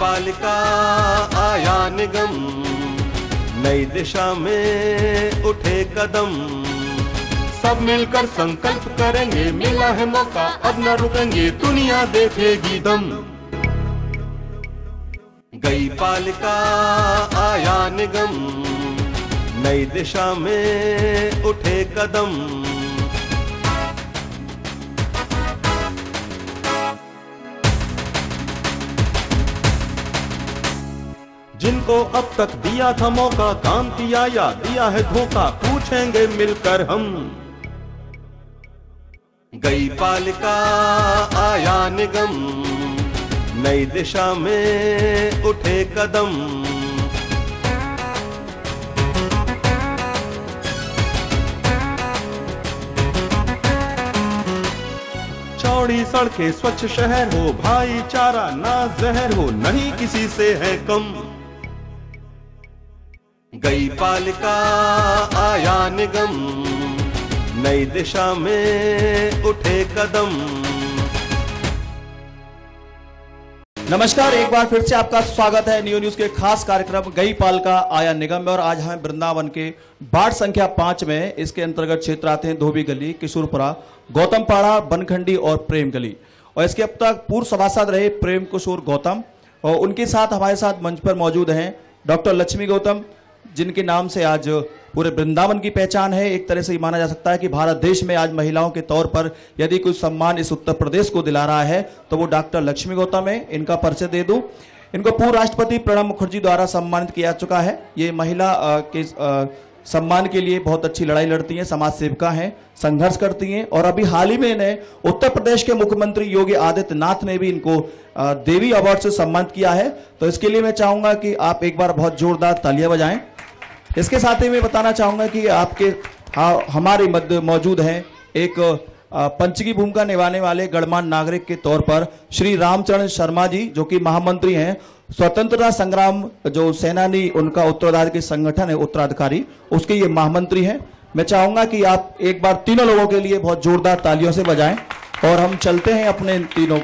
पालिका आया निगम, नई दिशा में उठे कदम, सब मिलकर संकल्प करेंगे, मिला है मौका अब न रुकेंगे, दुनिया देखेगी दम। गई पालिका आया निगम, नई दिशा में उठे कदम, जिनको अब तक दिया था मौका, काम किया या दिया है धोखा, पूछेंगे मिलकर हम। गई पालिका आया निगम, नई दिशा में उठे कदम, चौड़ी सड़कें, स्वच्छ शहर हो, भाईचारा ना जहर हो, नहीं किसी से है कम। गई पालिका आया निगम, नई दिशा में उठे कदम। नमस्कार, एक बार फिर से आपका स्वागत है न्यू न्यूज के खास कार्यक्रम गई पालिका आया निगम में। और आज हम वृंदावन के वार्ड संख्या 5 में, इसके अंतर्गत क्षेत्र आते हैं धोबी गली, किशोरपुरा, गौतम पाड़ा, बनखंडी और प्रेम गली। और इसके अब तक पूर्व सभासद रहे प्रेम किशोर गौतम, और उनके साथ हमारे साथ मंच पर मौजूद हैं डॉक्टर लक्ष्मी गौतम, जिनके नाम से आज पूरे वृंदावन की पहचान है। एक तरह से ये माना जा सकता है कि भारत देश में आज महिलाओं के तौर पर यदि कोई सम्मान इस उत्तर प्रदेश को दिला रहा है तो वो डॉक्टर लक्ष्मी गौतम है। इनका परिचय दे दूं, इनको पूर्व राष्ट्रपति प्रणब मुखर्जी द्वारा सम्मानित किया जा चुका है। ये महिला के सम्मान के लिए बहुत अच्छी लड़ाई लड़ती हैं, समाज सेविका हैं, संघर्ष करती हैं। और अभी हाल ही में इन्हें उत्तर प्रदेश के मुख्यमंत्री योगी आदित्यनाथ ने भी इनको देवी अवार्ड से सम्मानित किया है। तो इसके लिए मैं चाहूंगा कि आप एक बार बहुत जोरदार तालियां बजाएं। इसके साथ ही मैं बताना चाहूंगा कि आपके हमारे मध्य मौजूद हैं एक पंच की भूमिका निभाने वाले गणमान्य नागरिक के तौर पर श्री रामचरण शर्मा जी, जो कि महामंत्री हैं स्वतंत्रता संग्राम जो सेनानी, उनका उत्तराधिकारी के संगठन है उत्तराधिकारी, उसके ये महामंत्री हैं। मैं चाहूंगा कि आप एक बार तीनों लोगों के लिए बहुत जोरदार तालियों से बजाएं। और हम चलते हैं अपने इन तीनों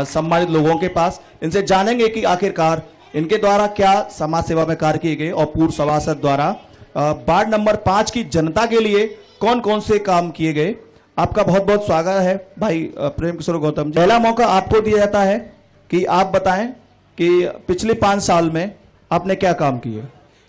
सम्मानित लोगों के पास, इनसे जानेंगे कि आखिरकार इनके द्वारा क्या समाज सेवा में कार्य किए गए और पूर्व सभासद द्वारा वार्ड नंबर 5 की जनता के लिए कौन कौन से काम किए गए। आपका बहुत बहुत स्वागत है भाई प्रेम किशोर गौतम जी। पहला मौका आपको दिया जाता है कि आप बताएं कि पिछले 5 साल में आपने क्या काम किए।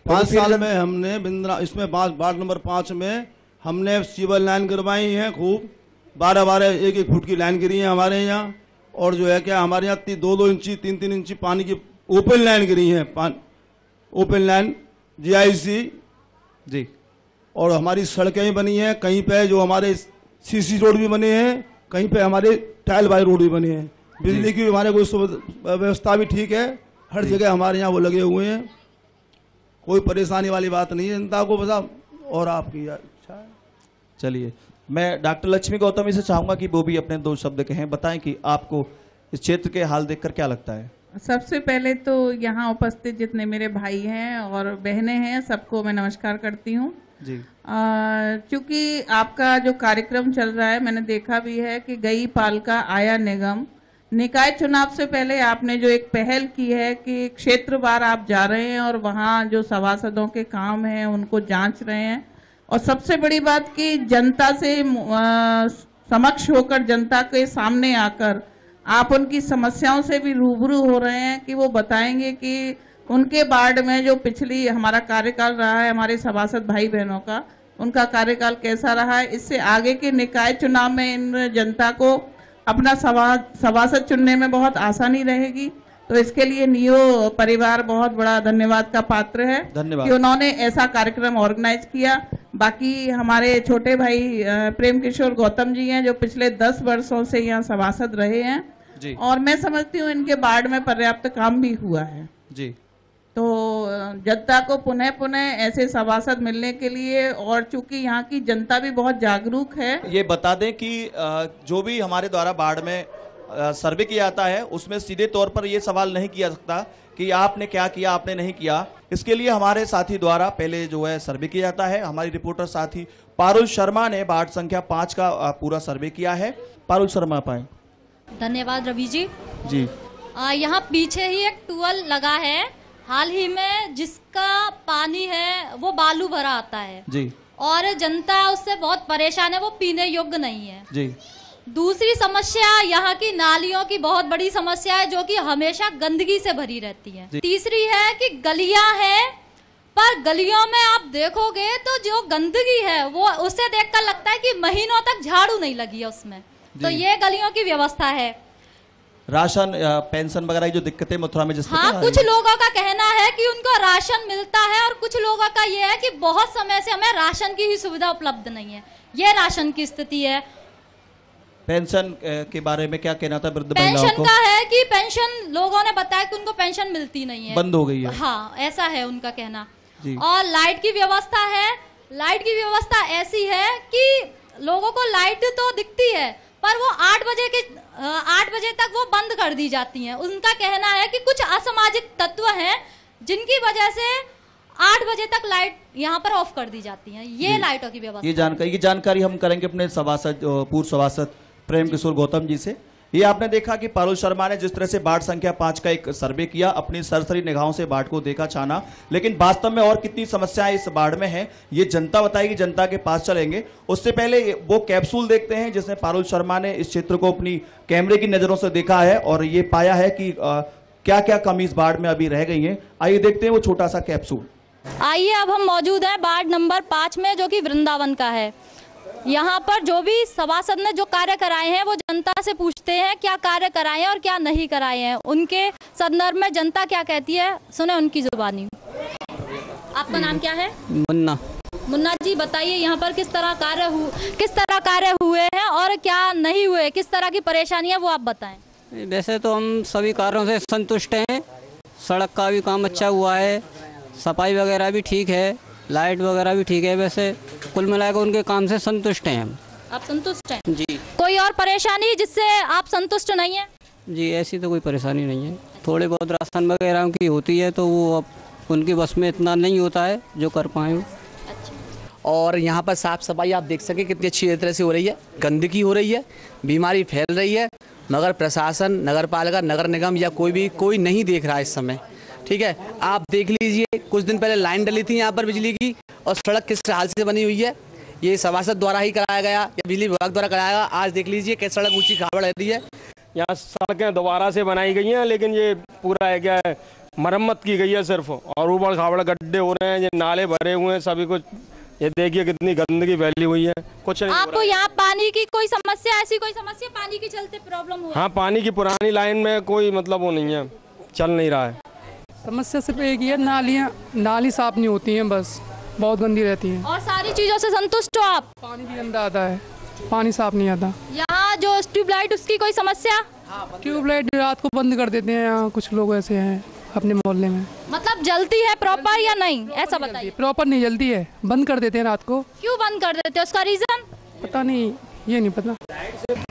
5 साल में हमने इसमें वार्ड नंबर 5 में हमने सिविल लाइन गिरवाई है खूब, 12-12 1-1 फुट की लाइन गिरी है हमारे यहाँ। और जो है क्या हमारे यहाँ 2-2 इंची 3-3 इंची पानी की ओपन लाइन गिरी है, ओपन लाइन GIC जी। और हमारी सड़कें बनी हैं, कहीं पे जो हमारे CC रोड भी बने हैं, कहीं पे हमारे टाइल बाई रोड भी बने हैं। बिजली की हमारे कोई व्यवस्था भी ठीक है, हर जगह हमारे यहाँ वो लगे हुए हैं, कोई परेशानी वाली बात नहीं है जनता को, बस और आपकी इच्छा है। चलिए, मैं डॉक्टर लक्ष्मी गौतम से चाहूंगा कि वो भी अपने 2 शब्द कहें, बताएं कि आपको इस क्षेत्र के हाल देखकर क्या लगता है। सबसे पहले तो यहाँ उपस्थित जितने मेरे भाई हैं और बहनें हैं, सबको मैं नमस्कार करती हूँ जी। क्योंकि आपका जो कार्यक्रम चल रहा है, मैंने देखा भी है कि गई पालिका आया निगम, निकाय चुनाव से पहले आपने जो एक पहल की है कि क्षेत्रवार आप जा रहे हैं और वहाँ जो सभासदों के काम हैं उनको जांच रहे हैं। और सबसे बड़ी बात कि जनता से समक्ष होकर, जनता के सामने आकर आप उनकी समस्याओं से भी रूबरू हो रहे हैं कि वो बताएंगे कि उनके वार्ड में जो पिछली हमारा कार्यकाल रहा है, हमारे सभासद भाई बहनों का, उनका कार्यकाल कैसा रहा है। इससे आगे के निकाय चुनाव में इन जनता को अपना सभासद चुनने में बहुत आसानी रहेगी। तो इसके लिए नियो परिवार बहुत बड़ा धन्यवाद का पात्र है कि उन्होंने ऐसा कार्यक्रम ऑर्गेनाइज किया। बाकी हमारे छोटे भाई प्रेम किशोर गौतम जी हैं, जो पिछले 10 वर्षों से यहाँ सभासद रहे हैं जी। और मैं समझती हूँ इनके वार्ड में पर्याप्त काम भी हुआ है जी। तो जनता को पुनः पुनः ऐसे सभासद मिलने के लिए, और चूंकि यहाँ की जनता भी बहुत जागरूक है। ये बता दें कि जो भी हमारे द्वारा वार्ड में सर्वे किया जाता है उसमें सीधे तौर पर ये सवाल नहीं किया सकता कि आपने क्या किया, आपने नहीं किया। इसके लिए हमारे साथी द्वारा पहले जो है सर्वे किया जाता है। हमारी रिपोर्टर साथी पारुल शर्मा ने वार्ड संख्या 5 का पूरा सर्वे किया है। पारुल शर्मा, पाए। धन्यवाद रवि जी। जी, यहाँ पीछे ही एक ट्यूबवेल लगा है हाल ही में, जिसका पानी है वो बालू भरा आता है जी, और जनता उससे बहुत परेशान है, वो पीने योग्य नहीं है जी। दूसरी समस्या यहाँ की नालियों की बहुत बड़ी समस्या है, जो कि हमेशा गंदगी से भरी रहती है। तीसरी है कि गलियां हैं, पर गलियों में आप देखोगे तो जो गंदगी है वो उसे देखकर लगता है कि महीनों तक झाड़ू नहीं लगी है उसमें। तो ये गलियों की व्यवस्था है। राशन पेंशन वगैरह की जो दिक्कतें मथुरा में जिस हाँ, कुछ लोगों का कहना है कि उनको राशन मिलता है, और कुछ लोगों का ये है कि बहुत समय से हमें राशन की ही सुविधा उपलब्ध नहीं है। ये राशन की स्थिति है। पेंशन के बारे में क्या कहना था वृद्ध महिलाओं पेंशन को? का है कि पेंशन लोगों ने बताया कि उनको पेंशन मिलती नहीं है, बंद हो गई है। हाँ, ऐसा है उनका कहना। जी। और लाइट की व्यवस्था है। लाइट की व्यवस्था ऐसी है कि लोगों को लाइट तो दिखती है, पर वो 8 बजे तक वो बंद कर दी जाती हैं। उनका कहना है कि कुछ असामाजिक तत्व हैं जिनकी वजह से 8 बजे तक लाइट यहाँ पर ऑफ कर दी जाती है। ये लाइटों की व्यवस्था। ये जानकारी हम करेंगे अपने सभासद पूर्व सभासद प्रेम किशोर गौतम जी से। ये आपने देखा कि पारुल शर्मा ने जिस तरह से वार्ड संख्या 5 का एक सर्वे किया, अपनी सरसरी निगाहों से वार्ड को देखा, छाना, लेकिन वास्तव में और कितनी समस्याएं इस वार्ड में हैं ये जनता बताएगी। जनता के पास चलेंगे, उससे पहले वो कैप्सूल देखते हैं जिसमें पारुल शर्मा ने इस क्षेत्र को अपनी कैमरे की नजरों से देखा है और ये पाया है कि क्या क्या कमी इस वार्ड में अभी रह गई है। आइए देखते हैं वो छोटा सा कैप्सूल। आइए, अब हम मौजूद हैं वार्ड नंबर 5 में, जो कि वृंदावन का है। यहाँ पर जो भी सभासद ने जो कार्य कराए हैं वो जनता से पूछते हैं क्या कार्य कराए हैं और क्या नहीं कराए हैं। उनके संदर्भ में जनता क्या कहती है, सुने उनकी जुबानी। आपका नाम क्या है? मुन्ना। मुन्ना जी, बताइए यहाँ पर किस तरह कार्य हुए हैं और क्या नहीं हुए, किस तरह की परेशानी है वो आप बताएं। वैसे तो हम सभी कार्यों से संतुष्ट हैं। सड़क का भी काम अच्छा हुआ है, सफाई वगैरह भी ठीक है, लाइट वगैरह भी ठीक है। वैसे कुल मिलाकर उनके काम से संतुष्ट हैं हम। आप संतुष्ट हैं? जी। कोई और परेशानी जिससे आप संतुष्ट नहीं हैं? जी, ऐसी तो कोई परेशानी नहीं है। थोड़े बहुत राशन वगैरह की होती है तो वो अब उनकी बस में इतना नहीं होता है जो कर पाए वो। और यहाँ पर साफ़ सफाई आप देख सकें कितनी अच्छी तरह से हो रही है। गंदगी हो रही है, बीमारी फैल रही है, मगर प्रशासन, नगर पालिका, नगर निगम या कोई नहीं देख रहा है इस समय। ठीक है, आप देख लीजिए, कुछ दिन पहले लाइन डली थी यहाँ पर बिजली की, और सड़क किस हाल से बनी हुई है। ये सभासद द्वारा ही कराया गया या बिजली विभाग द्वारा कराया गया। आज देख लीजिए कैसे सड़क ऊंची खाबड़ रहती है। यहाँ सड़कें दोबारा से बनाई गई हैं, लेकिन ये पूरा है क्या है, मरम्मत की गई है सिर्फ, और ऊबड़ खाबड़ गड्ढे हो रहे हैं, ये नाले भरे हुए हैं, सभी कुछ ये देखिए कितनी गंदगी फैली हुई है। कुछ नहीं। आपको यहाँ पानी की कोई समस्या, ऐसी कोई समस्या पानी के चलते प्रॉब्लम हो? हाँ, पानी की पुरानी लाइन में कोई मतलब वो नहीं है, चल नहीं रहा है। समस्या सिर्फ एक ही है, नाली साफ नहीं होती हैं, बस बहुत गंदी रहती हैं। और सारी चीजों से संतुष्ट हो आप? पानी भी गंदा आता है, पानी साफ नहीं आता। यहाँ जो ट्यूबलाइट, उसकी कोई समस्या? ट्यूबलाइट रात को बंद कर देते हैं, यहाँ कुछ लोग ऐसे हैं अपने मोहल्ले में। मतलब जलती है प्रॉपर या नहीं, ऐसा बताइए। प्रॉपर नहीं जलती है, बंद कर देते हैं रात को। क्यों बंद कर देते हैं, उसका रीजन पता नहीं, ये नहीं पता।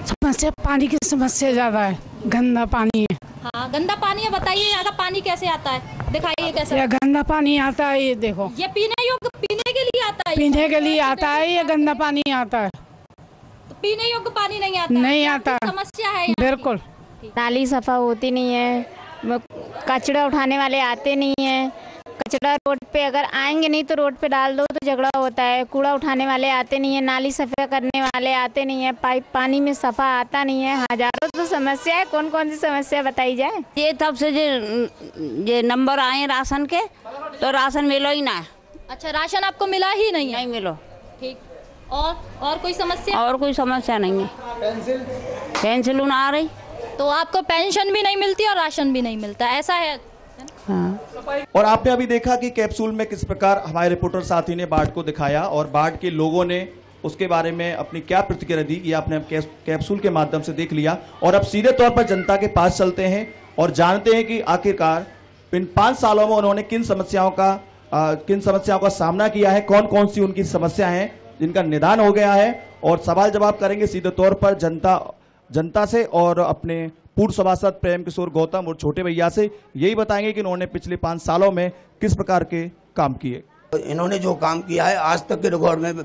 समस्या पानी की समस्या ज्यादा है, गंदा पानी है। हाँ, गंदा पानी है। बताइए यहाँ का पानी कैसे आता है, दिखाइए कैसे। ये गंदा पानी आता है, ये देखो। ये पीने योग्य, पीने के लिए आता है? पीने के लिए आता है, ये गंदा पानी आता है। तो पीने योग्य पानी नहीं आता? नहीं आता। समस्या है बिल्कुल। नाली सफा होती नहीं है, कचरा उठाने वाले आते नहीं है। कचरा रोड पे अगर आएंगे नहीं तो रोड पे डाल दो तो झगड़ा होता है। कूड़ा उठाने वाले आते नहीं है, नाली सफा करने वाले आते नहीं है, पाइप पानी में सफा आता नहीं है। हजारों तो समस्या है, कौन कौन सी समस्या बताई जाए। ये तब से जो नंबर आए राशन के, तो राशन मिलो ही ना। अच्छा, राशन आपको मिला ही नहीं है? नहीं मिलो। ठीक। और कोई समस्या? और कोई समस्या नहीं है। पेंसिल ना आ रही, तो आपको पेंशन भी नहीं मिलती और राशन भी नहीं मिलता, ऐसा है? हाँ। और आपने अभी देखा कि कैप्सूल में किस प्रकार हमारे रिपोर्टर साथी ने बाढ़ को दिखाया और बाढ़ के लोगों ने उसके बारे में अपनी क्या प्रतिक्रिया दी, ये आपने कैप्सूल के माध्यम से देख लिया। और अब सीधे तौर पर जनता के पास चलते हैं और जानते हैं कि आखिरकार इन 5 सालों में उन्होंने किन समस्याओं का सामना किया है, कौन कौन सी उनकी समस्या हैं जिनका निदान हो गया है। और सवाल जवाब करेंगे सीधे तौर पर जनता से और अपने पूर्व सभासद प्रेम किशोर गौतम और छोटे भैया से। यही बताएंगे कि उन्होंने पिछले 5 सालों में किस प्रकार के काम किए। इन्होंने जो काम किया है आज तक के रिकॉर्ड में,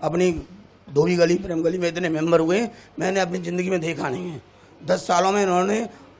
अपनी धोबी गली, प्रेम गली में इतने मेंबर हुए मैंने अपनी ज़िंदगी में देखा नहीं है। 10 सालों में इन्होंने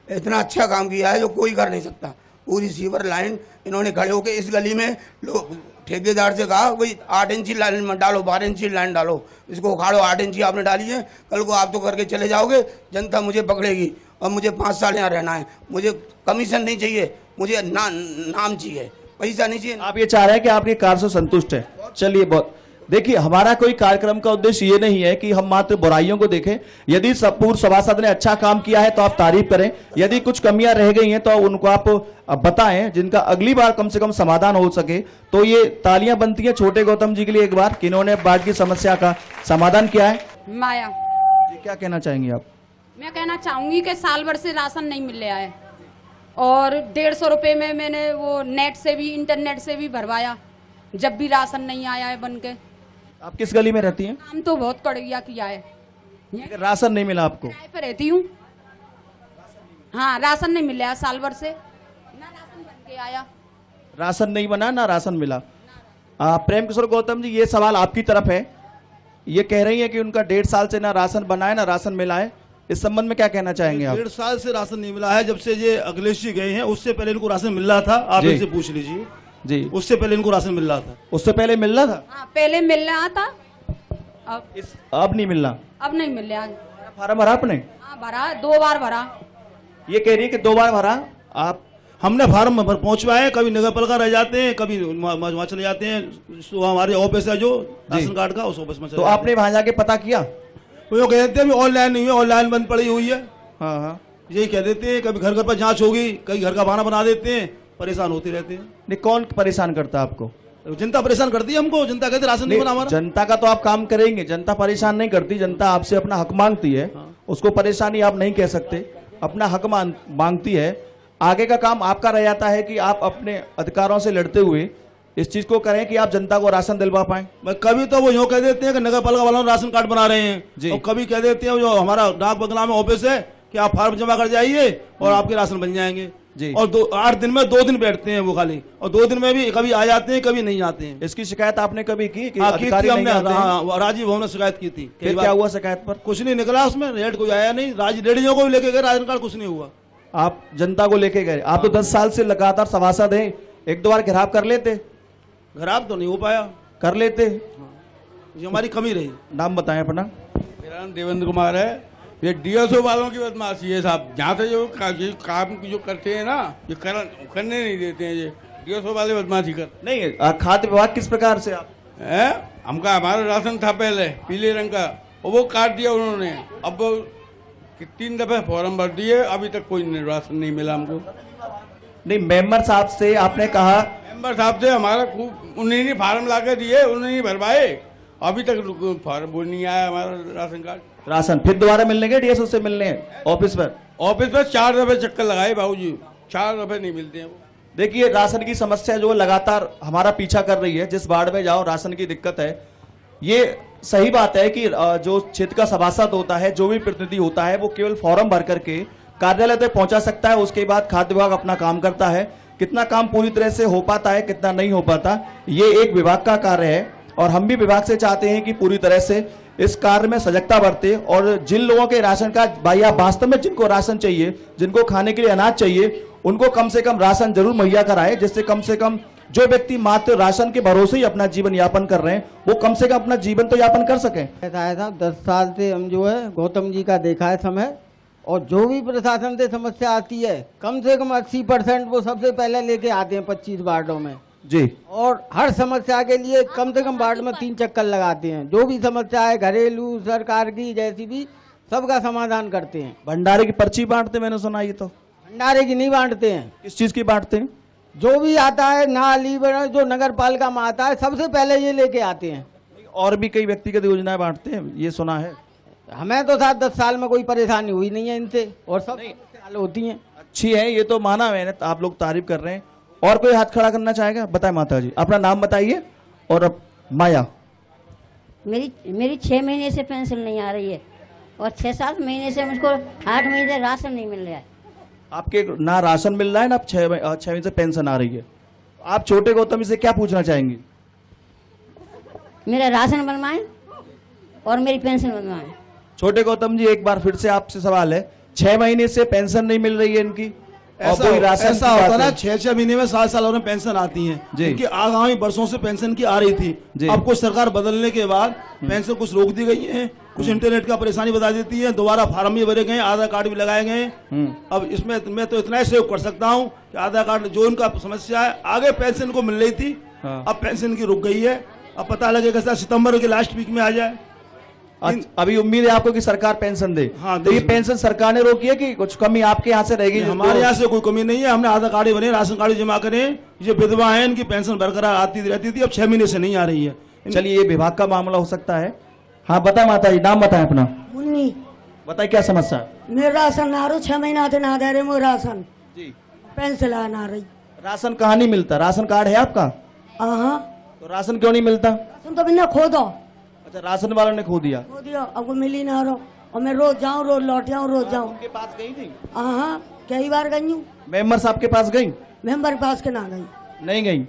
इतना अच्छा काम किया है जो कोई कर नहीं सकता। पूरी सीवर लाइन इन्होंने खड़े होकर इस गली में लोग ठेकेदार से कहा भाई 8 इंची लाइन मत डालो, 12 इंची लाइन डालो, इसको उखाड़ो। 8 इंची आपने डाली है, कल को आप तो करके चले जाओगे, जनता मुझे पकड़ेगी और मुझे 5 साल यहाँ रहना है। मुझे कमीशन नहीं चाहिए, मुझे नाम चाहिए, पैसा नहीं चाहिए। आप ये चाह रहे हैं कि आपकी कार्य से संतुष्ट है। चलिए, बहुत देखिए, हमारा कोई कार्यक्रम का उद्देश्य ये नहीं है कि हम मात्र बुराइयों को देखें। यदि पूर्व सभासद ने अच्छा काम किया है तो आप तारीफ करें, यदि कुछ कमियां रह गई हैं तो उनको आप बताएं, जिनका अगली बार कम से कम समाधान हो सके। तो ये तालियां बनती हैं छोटे गौतम जी के लिए एक बार कि इन्होंने बाढ़ की समस्या का समाधान किया है। माया जी, क्या कहना चाहेंगी आप? मैं कहना चाहूंगी कि साल भर से राशन नहीं मिल रहा है और 150 रुपए में मैंने वो नेट से भी इंटरनेट से भी भरवाया, जब भी राशन नहीं आया है बन के। आप किस गली में रहती हैं? काम तो बहुत कड़िया किया है, राशन नहीं मिला आपको? किराए पे रहती हूँ। हाँ, राशन नहीं मिला साल भर से, ना राशन बन के आया। राशन नहीं बना, ना राशन मिला। प्रेम किशोर गौतम जी, ये सवाल आपकी तरफ है। ये कह रही है कि उनका 1.5 साल से ना राशन बना है ना राशन मिला है। इस संबंध में क्या कहना चाहेंगे आप? 1.5 साल से राशन नहीं मिला है। जब से ये अखिलेश जी गए हैं उससे पहले इनको राशन मिल रहा था। आप इनसे पूछ लीजिए जी, उससे पहले इनको राशन मिल रहा था। उससे पहले मिल रहा था? हाँ, पहले मिल रहा था, अब नहीं मिल रहा। अब नहीं मिल रहा। फार्म भरा आपने? हाँ, भरा, 2 बार भरा। ये कह रही है कि 2 बार भरा। आप? हमने फार्म पहुंचवाए, कभी नगर पालिका रह जाते हैं, कभी वहाँ चले जाते हैं। तो हमारे ऑफिस है जो राशन कार्ड का, उस ऑफिस में तो आपने वहां जाके पता किया? वो कह देते हैं ऑनलाइन नहीं है, ऑनलाइन बंद पड़ी हुई है। हाँ हाँ, यही कह देते हैं। कभी घर घर पर जांच होगी, कहीं घर का बहाना बना देते हैं, परेशान होते रहते हैं। नहीं, कौन परेशान करता है आपको? जनता परेशान करती है हमको। जनता कहते राशन नहीं बना हमारा। जनता का तो आप काम करेंगे, जनता परेशान नहीं करती। जनता आपसे अपना हक मांगती है, उसको परेशानी आप नहीं कह सकते, अपना हक मांगती है। आगे का काम आपका रह जाता है कि आप अपने अधिकारों से लड़ते हुए इस चीज को करें कि आप जनता को राशन दिलवा पाए। कभी तो वो यूँ कह देते हैं कि नगर पालिका वालों ने राशन कार्ड बना रहे हैं, और कभी कह देते हैं जो हमारा डाक बंगला में ऑफिस है कि आप फार्म जमा कर जाइए और आपके राशन बन जाएंगे जी। और 8 दिन में 2 दिन बैठते हैं वो खाली, और 2 दिन में भी कभी आ जाते हैं, कभी नहीं आते हैं। इसकी शिकायत आपने कभी की कि अधिकारी हमने राजीव भवन ने शिकायत की थी। फिर क्या हुआ शिकायत पर? कुछ नहीं निकला उसमें, रेट कोई आया नहीं। लेडीजों को भी लेके गए, राशन कार्ड कुछ नहीं हुआ। आप जनता को लेके गए? आप तो 10 साल से लगातार सभासद हैं, 1-2 बार घेराव कर लेते? घेराव तो नहीं हो पाया। कर लेते, ये हमारी कमी रही। नाम बताएं अपना। मेरा नाम देवेंद्र कुमार है। ये DSO वालों की बदमाशी है साहब। जहाँ से जो काम जो करते हैं ना, ये करने नहीं देते हैं। ये DSO वाले बदमाशी कर नहीं। खाद्य विभाग किस प्रकार से आप है? हमका हमारा राशन था पहले पीले रंग का, और वो काट दिया उन्होंने। अब 3 दफे फॉर्म भर दिए, अभी तक कोई राशन नहीं मिला हमको। नहीं, मेंबर साहब से आपने कहा? मेंबर साहब से हमारा खूब, उन्होंने फार्म ला के दिए, उन्होंने भरवाए, अभी तक फार्म वो नहीं आया हमारा राशन कार्ड। राशन फिर दोबारा मिलने के DSO से मिलने ऑफिस पर? ऑफिस पर 4 दफे चक्कर लगाए बाबूजी, 4 दफे नहीं मिलते हैं वो। देखिए, राशन की समस्या जो लगातार हमारा पीछा कर रही है, जिस वार्ड में जाओ राशन की दिक्कत है। ये सही बात है कि जो क्षेत्र का सभासद होता है, जो भी प्रतिनिधि होता है, वो केवल फॉर्म भर करके कार्यालय तक पहुंचा सकता है। उसके बाद खाद्य विभाग अपना काम करता है। कितना काम पूरी तरह से हो पाता है, कितना नहीं हो पाता, ये एक विभाग का कार्य है। और हम भी विभाग से चाहते हैं कि पूरी तरह से इस कार्य में सजगता बरते, और जिन लोगों के राशन कार्ड या वास्तव में जिनको राशन चाहिए, जिनको खाने के लिए अनाज चाहिए, उनको कम से कम राशन जरूर मुहैया कराए, जिससे कम से कम जो व्यक्ति मात्र राशन के भरोसे ही अपना जीवन यापन कर रहे हैं, वो कम से कम अपना जीवन तो यापन कर सकें। ऐसा है साहब, 10 साल से हम जो है गौतम जी का देखा है समय, और जो भी प्रशासन से समस्या आती है कम से कम 80% वो सबसे पहले लेके आते हैं 25 वार्डों में जी। और हर समस्या के लिए कम से कम वार्ड में 3 चक्कर लगाते हैं। जो भी समस्या है, घरेलू, सरकार की, जैसी भी, सबका समाधान करते हैं। भंडारे की पर्ची बांटते, मैंने सुना ये तो? भंडारे की नहीं बांटते हैं। किस चीज की बांटते हैं? जो भी आता है, नाली जो नगर पालिका में आता है, सबसे पहले ये लेके आते हैं। और भी कई व्यक्तिगत योजनाएं बांटते हैं, ये सुना है। हमें तो साथ 10 साल में कोई परेशानी हुई नहीं है इनसे, और सब हल होती हैं। अच्छी है, ये तो माना मैंने, आप लोग तारीफ कर रहे हैं। और कोई हाथ खड़ा करना चाहेगा? बताएं माता जी, अपना नाम बताइए। और अब माया। मेरी 6 महीने से पेंशन नहीं आ रही है, और 6-7 महीने से मुझको 8 महीने से राशन नहीं मिल रहा है। आपके ना राशन मिल रहा है, ना 6 महीने से पेंशन आ रही है। आप छोटे गौतम से क्या पूछना चाहेंगे? मेरा राशन बनवाएं और मेरी पेंशन बनवाएं। छोटे गौतम जी, एक बार फिर से आपसे सवाल है, 6 महीने से पेंशन नहीं मिल रही है इनकी। ऐसा होता ना 6-6 महीने में 7 साल में पेंशन आती है, इनकी आगामी वर्षों से पेंशन की आ रही थी। अब कुछ सरकार बदलने के बाद पेंशन कुछ रोक दी गई है, कुछ इंटरनेट का परेशानी बता देती है, दोबारा फार्म भी भरे गए, आधार कार्ड भी लगाए गए। अब इसमें मैं तो इतना ही सहयोग कर सकता हूँ कि आधार कार्ड जो इनका समस्या है, आगे पेंशन को मिल रही थी, अब पेंशन की रुक गई है। अब पता लगेगा सितंबर के लास्ट वीक में आ जाए। अभी उम्मीद है आपको कि सरकार पेंशन दे। हाँ, तो ये पेंशन सरकार ने रोकी है कि कुछ कमी आपके यहाँ से रहेगी? हमारे यहाँ से कोई कमी नहीं है, हमने आधार कार्ड बने, राशन कार्ड जमा करें। ये विधवा है, इनकी पेंशन बरकरार आती रहती थी, अब 6 महीने से नहीं आ रही है। चलिए, ये विभाग का मामला हो सकता है। हाँ बताए माता जी, नाम बताए अपना। मुन्नी। बताए क्या समस्या? मेरा राशन ना रो 6 महीना से ना दे रहे मुझे राशन जी, पेंशन ना रही। राशन कहाँ नहीं मिलता? राशन कार्ड है आपका? हाँ। तो राशन क्यों नहीं मिलता? राशन तो बिना खो दो। अच्छा, राशन वालों ने खो दिया? खो दिया, अब मिल ही ना रहो। और मैं रोज जाऊँ, रोज लौट जाऊँ, रोज जाऊँ। उनके पास गई थी? हाँ, कई बार गई हूँ। मेंबर साहब के पास गई? मेंबर के पास के ना गई। नहीं गई।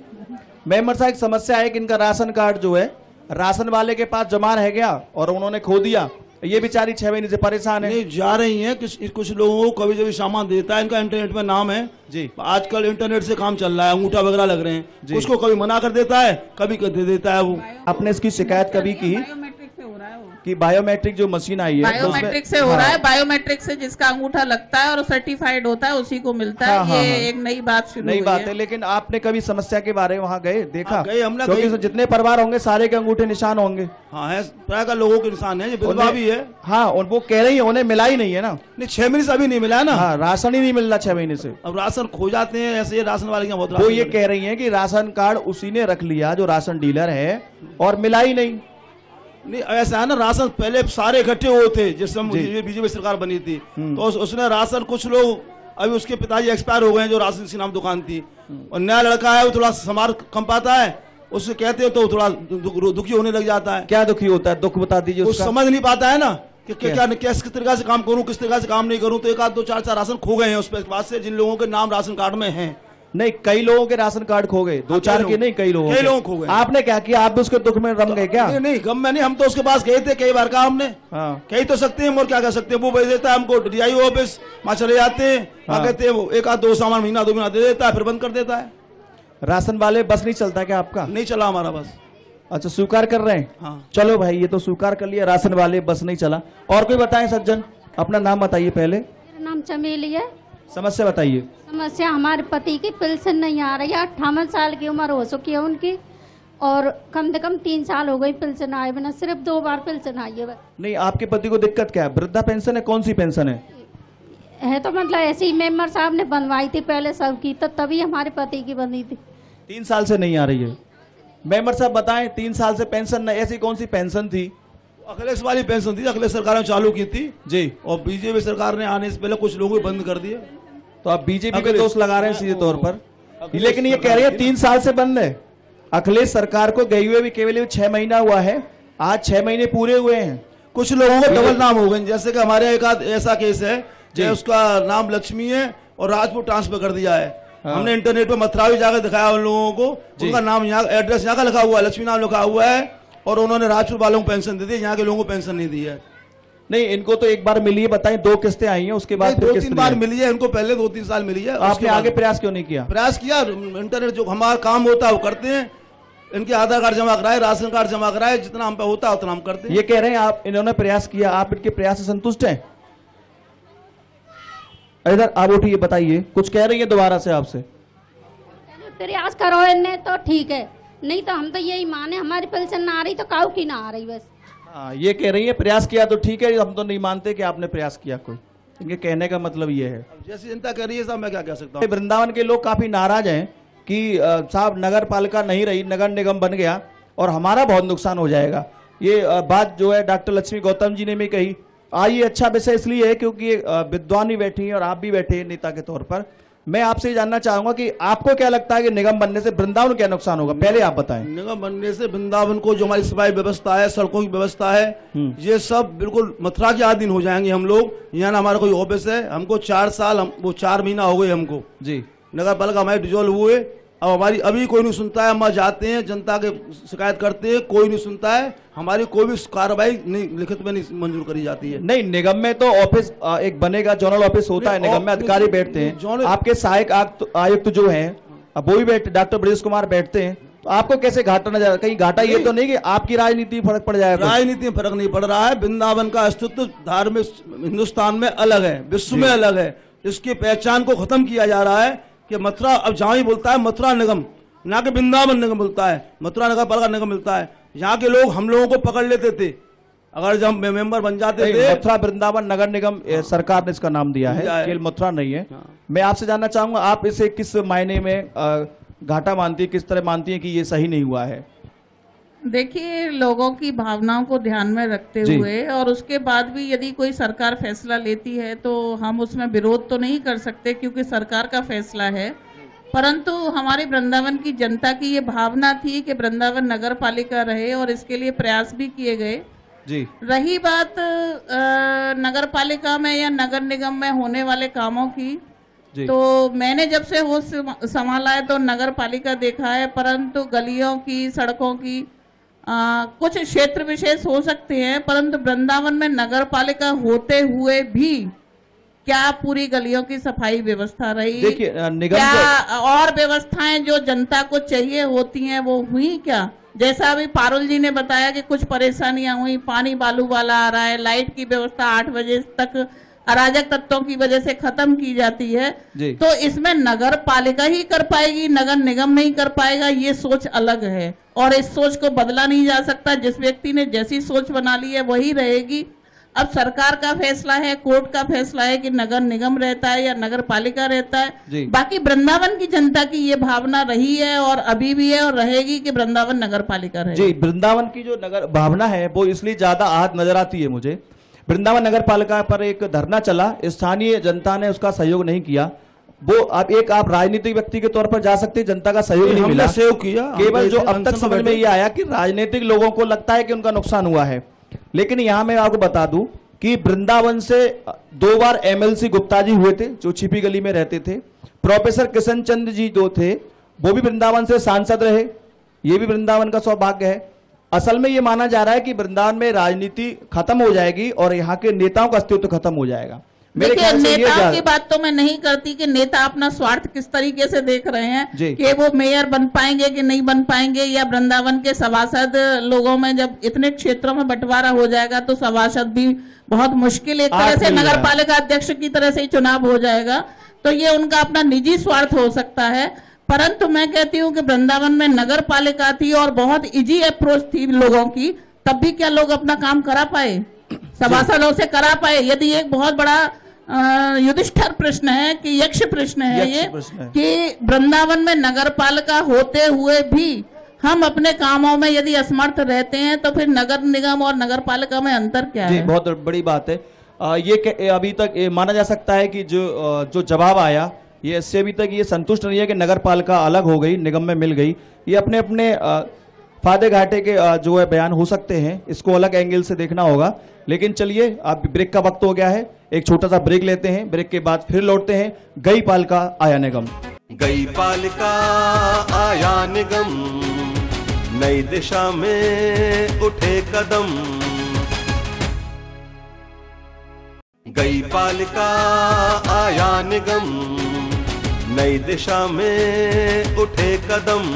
मेंबर साहब, एक समस्या है कि इनका राशन कार्ड जो है राशन वाले के पास जमा रह गया और उन्होंने खो दिया। ये बेचारी 6 महीने से परेशान है। नहीं जा रही हैं, कुछ लोगों को कभी कभी सामान देता है, इनका इंटरनेट में नाम है जी, आजकल इंटरनेट से काम चल रहा है, अंगूठा वगैरह लग रहे हैं, उसको कभी मना कर देता है, कभी दे देता है। वो आपने इसकी शिकायत कभी की कि बायोमेट्रिक जो मशीन आई है, बायोमेट्रिक से हो रहा है? बायोमेट्रिक से जिसका अंगूठा लगता है और सर्टिफाइड होता है उसी को मिलता है। ये एक नई बात शुरू हुई है। नई बात है, लेकिन आपने कभी समस्या के बारे में वहाँ गए, देखा? गए, हमने क्योंकि जितने परिवार होंगे सारे के अंगूठे निशान होंगे। हाँ है, प्राय का लोगों के निशान है, विधवा भी है। हाँ, वो कह रही है उन्हें मिला ही नहीं है ना। नहीं, 6 महीने से अभी नहीं मिला है ना। हाँ, राशन ही नहीं मिल रहा 6 महीने से। अब राशन खो जाते हैं ऐसे, राशन वाले के बहुत। वो ये कह रही है कि राशन कार्ड उसी ने रख लिया जो राशन डीलर है और मिला ही नहीं। नहीं, ऐसा है ना, राशन पहले सारे इकट्ठे हुए थे जिस समय बीजेपी सरकार बनी थी, तो उसने राशन, कुछ लोग अभी उसके पिताजी एक्सपायर हो गए हैं जो राशन की नाम दुकान थी, और नया लड़का है वो थोड़ा सामान कम पाता है, उससे कहते हैं तो थोड़ा दुखी होने लग जाता है। क्या दुखी होता है? दुख बता दीजिए। वो समझ नहीं पाता है ना कि क्या किस तरीके से काम करूं, किस तरीके से काम नहीं करूं। तो 1 2 4 राशन खो गए हैं उस बाद से, जिन लोगों के नाम राशन कार्ड में हैं। नहीं, कई लोगों के राशन कार्ड खो गए, 2-4 के नहीं, कई लोगों खो गए। आपने क्या किया? आप भी उसके दुख में रम गए क्या? नहीं, गम में नहीं, हम तो उसके पास गए थे, कई बार कहा हमने। कही तो सकते हैं, और क्या कह सकते हैं। वो भेज देता है हमको DIO ऑफिस, वहां चले जाते हैं, कहते हैं वो 1 2 सामान महीना 2 महीना दे देता है, फिर बंद कर देता है। राशन वाले बस नहीं चलता क्या आपका? नहीं चला हमारा बस। अच्छा, स्वीकार कर रहे हैं? हाँ। चलो भाई, ये तो स्वीकार कर लिया, राशन वाले बस नहीं चला। और कोई बताएं सज्जन, अपना नाम बताइए पहले। मेरा नाम चमेली है। समस्या बताइए। समस्या, हमारे पति की पेंशन नहीं आ रही है। 58 साल की उम्र हो चुकी है उनकी, और कम से कम 3 साल हो गई पेंशन आए बिना, सिर्फ 2 बार पेंशन आई है। नहीं, आपके पति को दिक्कत क्या है? वृद्धा पेंशन है? कौन सी पेंशन है? तो मतलब ऐसे ही मेंबर साहब ने बनवाई थी पहले सबकी, तो तभी हमारे पति की बनी थी। 3 साल से नहीं आ रही है। मेंबर साहब बताएं, 3 साल से पेंशन नहीं, ऐसी कौन सी पेंशन थी? अखिलेश वाली पेंशन थी, अखिलेश सरकार ने चालू की थी जी, और बीजेपी सरकार ने आने से पहले कुछ लोगों को बंद कर दिया। तो आप बीजेपी पे दोष लगा रहे हैं सीधे तौर पर, लेकिन ये कह रही है 3 साल से बंद है। अखिलेश सरकार को गए हुए भी केवल 6 महीना हुआ है, आज 6 महीने पूरे हुए हैं। कुछ लोगों को डबल नाम हो गए, जैसे कि हमारे एक ऐसा केस है जो उसका नाम लक्ष्मी है और राजपूत ट्रांसफर कर दिया है। हमने इंटरनेट पर मथुरा भी जाकर दिखाया उन लोगों को, उनका नाम यहाँ, एड्रेस यहाँ का लिखा हुआ है, लक्ष्मी नाम लिखा हुआ है, और उन्होंने राजपूत वालों को पेंशन दी थी, यहाँ के लोगों को पेंशन नहीं दी है। नहीं, इनको तो एक बार मिली है, बताएं। 2 किस्तें आई हैं, उसके बाद 2-3 बार मिली है इनको, पहले 2-3 साल मिली है। आपने आगे प्रयास क्यों नहीं किया? प्रयास किया, इंटरनेट जो हमारा काम होता है वो करते हैं, इनके आधार कार्ड जमा कराए, राशन कार्ड जमा कराए, जितना हम पे होता है उतना हम करते हैं। ये कह रहे हैं आप, इन्होंने प्रयास किया, आप इनके प्रयास से संतुष्ट हैं? इधर आप उठिए, बताइए, कुछ कह रही है दोबारा से आपसे। प्रयास करो इन्हें तो ठीक है, नहीं तो हम तो यही माने, हमारी पेंशन ना आ रही तो काऊ की ना आ रही बस। हाँ, ये कह रही है प्रयास किया तो ठीक है, हम तो नहीं मानते कि आपने प्रयास किया कोई। इनके कहने का मतलब ये है। जैसी जनता कह रही है साहब, मैं क्या कह सकता हूँ। वृंदावन के लोग काफी नाराज हैं कि साहब नगर पालिका नहीं रही, नगर निगम बन गया और हमारा बहुत नुकसान हो जाएगा। ये बात जो है डॉक्टर लक्ष्मी गौतम जी ने भी कही। ये अच्छा विषय इसलिए है क्योंकि विद्वान भी बैठी हैं और आप भी बैठे हैं नेता के तौर पर। मैं आपसे जानना चाहूंगा कि आपको क्या लगता है कि निगम बनने से वृंदावन क्या नुकसान होगा, पहले आप बताएं। निगम बनने से वृंदावन को जो हमारी सफाई व्यवस्था है, सड़कों की व्यवस्था है, ये सब बिल्कुल मथुरा के अधीन हो जाएंगे हम लोग। यहाँ ना हमारा कोई ऑफिस है, हमको 4 साल, वो 4 महीना हो गए हमको जी, नगर पालिका हमारे डिजोल्व हुए, अब हमारी अभी कोई नहीं सुनता है। हम जाते हैं, जनता के शिकायत करते हैं, कोई नहीं सुनता है। हमारी कोई भी कार्रवाई नहीं लिखित में नहीं मंजूर करी जाती है। नहीं, निगम में तो ऑफिस एक बनेगा, जोनल ऑफिस होता है, निगम में अधिकारी बैठते हैं। आपके सहायक आयुक्त जो हैं वो भी बैठते, डॉक्टर ब्रजेश कुमार बैठते हैं। तो आपको कैसे घाटा नजर, कहीं घाटा ये तो नहीं कि आपकी राजनीति फर्क पड़ जाएगा? राजनीति में फर्क नहीं पड़ रहा है। वृंदावन का अस्तित्व धार्मिक हिंदुस्तान में अलग है, विश्व में अलग है। इसकी पहचान को खत्म किया जा रहा है कि मथुरा, अब जहाँ ही बोलता है मथुरा निगम, ना कि वृंदावन निगम बोलता है, मथुरा नगर पालिका निगम मिलता है। यहाँ के लोग हम लोगों को पकड़ लेते थे अगर जब मेंबर बन जाते थे। मथुरा वृंदावन नगर निगम सरकार ने इसका नाम दिया है, केवल मथुरा नहीं है। मैं आपसे जानना चाहूंगा, आप इसे किस मायने में घाटा मानती है, किस तरह मानती है कि ये सही नहीं हुआ है? देखिए, लोगों की भावनाओं को ध्यान में रखते हुए और उसके बाद भी यदि कोई सरकार फैसला लेती है तो हम उसमें विरोध तो नहीं कर सकते क्योंकि सरकार का फैसला है। परंतु हमारे वृंदावन की जनता की ये भावना थी कि वृंदावन नगर पालिका रहे और इसके लिए प्रयास भी किए गए। जी। रही बात नगर पालिका में या नगर निगम में होने वाले कामों की, तो मैंने जब से होश संभाला है तो नगर पालिका देखा है, परंतु गलियों की, सड़कों की कुछ क्षेत्र विशेष हो सकते हैं, परंतु वृंदावन में नगर पालिका होते हुए भी क्या पूरी गलियों की सफाई व्यवस्था रही? देखिए, क्या और व्यवस्थाएं जो जनता को चाहिए होती हैं वो हुई क्या? जैसा अभी पारुल जी ने बताया कि कुछ परेशानियां हुई, पानी बालू वाला आ रहा है, लाइट की व्यवस्था 8 बजे तक अराजक तत्वों की वजह से खत्म की जाती है, तो इसमें नगर पालिका ही कर पाएगी, नगर निगम नहीं कर पाएगा। ये सोच अलग है और इस सोच को बदला नहीं जा सकता। जिस व्यक्ति ने जैसी सोच बना ली है वही रहेगी। अब सरकार का फैसला है, कोर्ट का फैसला है कि नगर निगम रहता है या नगर पालिका रहता है। बाकी वृंदावन की जनता की ये भावना रही है और अभी भी है और रहेगी कि वृंदावन नगर पालिका रहेगी। जी, वृंदावन की जो नगर भावना है वो इसलिए ज्यादा आहत नजर आती है मुझे। वृंदावन नगर पालिका पर एक धरना चला, स्थानीय जनता ने उसका सहयोग नहीं किया। वो आप राजनीतिक व्यक्ति के तौर पर जा सकते, जनता का सहयोग नहीं मिला, सहयोग किया। केवल जो अब तक समझ में ये आया कि राजनीतिक लोगों को लगता है कि उनका नुकसान हुआ है। लेकिन यहां मैं आपको बता दूं कि वृंदावन से 2 बार MLC गुप्ता जी हुए थे जो छिपी गली में रहते थे। प्रोफेसर किशन चंद्र जी जो थे वो भी वृंदावन से सांसद रहे, ये भी वृंदावन का सौभाग्य है। असल में ये माना जा रहा है कि वृंदावन में राजनीति खत्म हो जाएगी और यहाँ के नेताओं का अस्तित्व खत्म हो जाएगा। देखिए, नेताओं की बात तो मैं नहीं करती कि नेता अपना स्वार्थ किस तरीके से देख रहे हैं कि वो मेयर बन पाएंगे कि नहीं बन पाएंगे, या वृंदावन के सभासद लोगों में जब इतने क्षेत्रों में बंटवारा हो जाएगा तो सभासद भी बहुत मुश्किल, एक तरह से नगर पालिका अध्यक्ष की तरह से ही चुनाव हो जाएगा। तो ये उनका अपना निजी स्वार्थ हो सकता है। परंतु मैं कहती हूँ कि वृंदावन में नगर पालिका थी और बहुत इजी अप्रोच थी लोगों की, तब भी क्या लोग अपना काम करा पाए, सभासदों से करा पाए? यदि एक बहुत बड़ा युधिष्ठिर प्रश्न है कि यक्ष प्रश्न है ये कि वृंदावन में नगर पालिका होते हुए भी हम अपने कामों में यदि असमर्थ रहते हैं तो फिर नगर निगम और नगर पालिका में अंतर क्या है? बहुत बड़ी बात है। ये अभी तक माना जा सकता है कि जो जवाब आया ये इससे अभी तक ये संतुष्ट नहीं है कि नगर पालिका अलग हो गई, निगम में मिल गई। ये अपने अपने फायदे घाटे के जो है बयान हो सकते हैं, इसको अलग एंगल से देखना होगा। लेकिन चलिए, अब ब्रेक का वक्त हो गया है, एक छोटा सा ब्रेक लेते हैं, ब्रेक के बाद फिर लौटते हैं। गई पालिका आया निगम, गई पालिका आया निगम, नई दिशा में उठे कदम। गई पालिका आया निगम, नई दिशा में उठे कदम।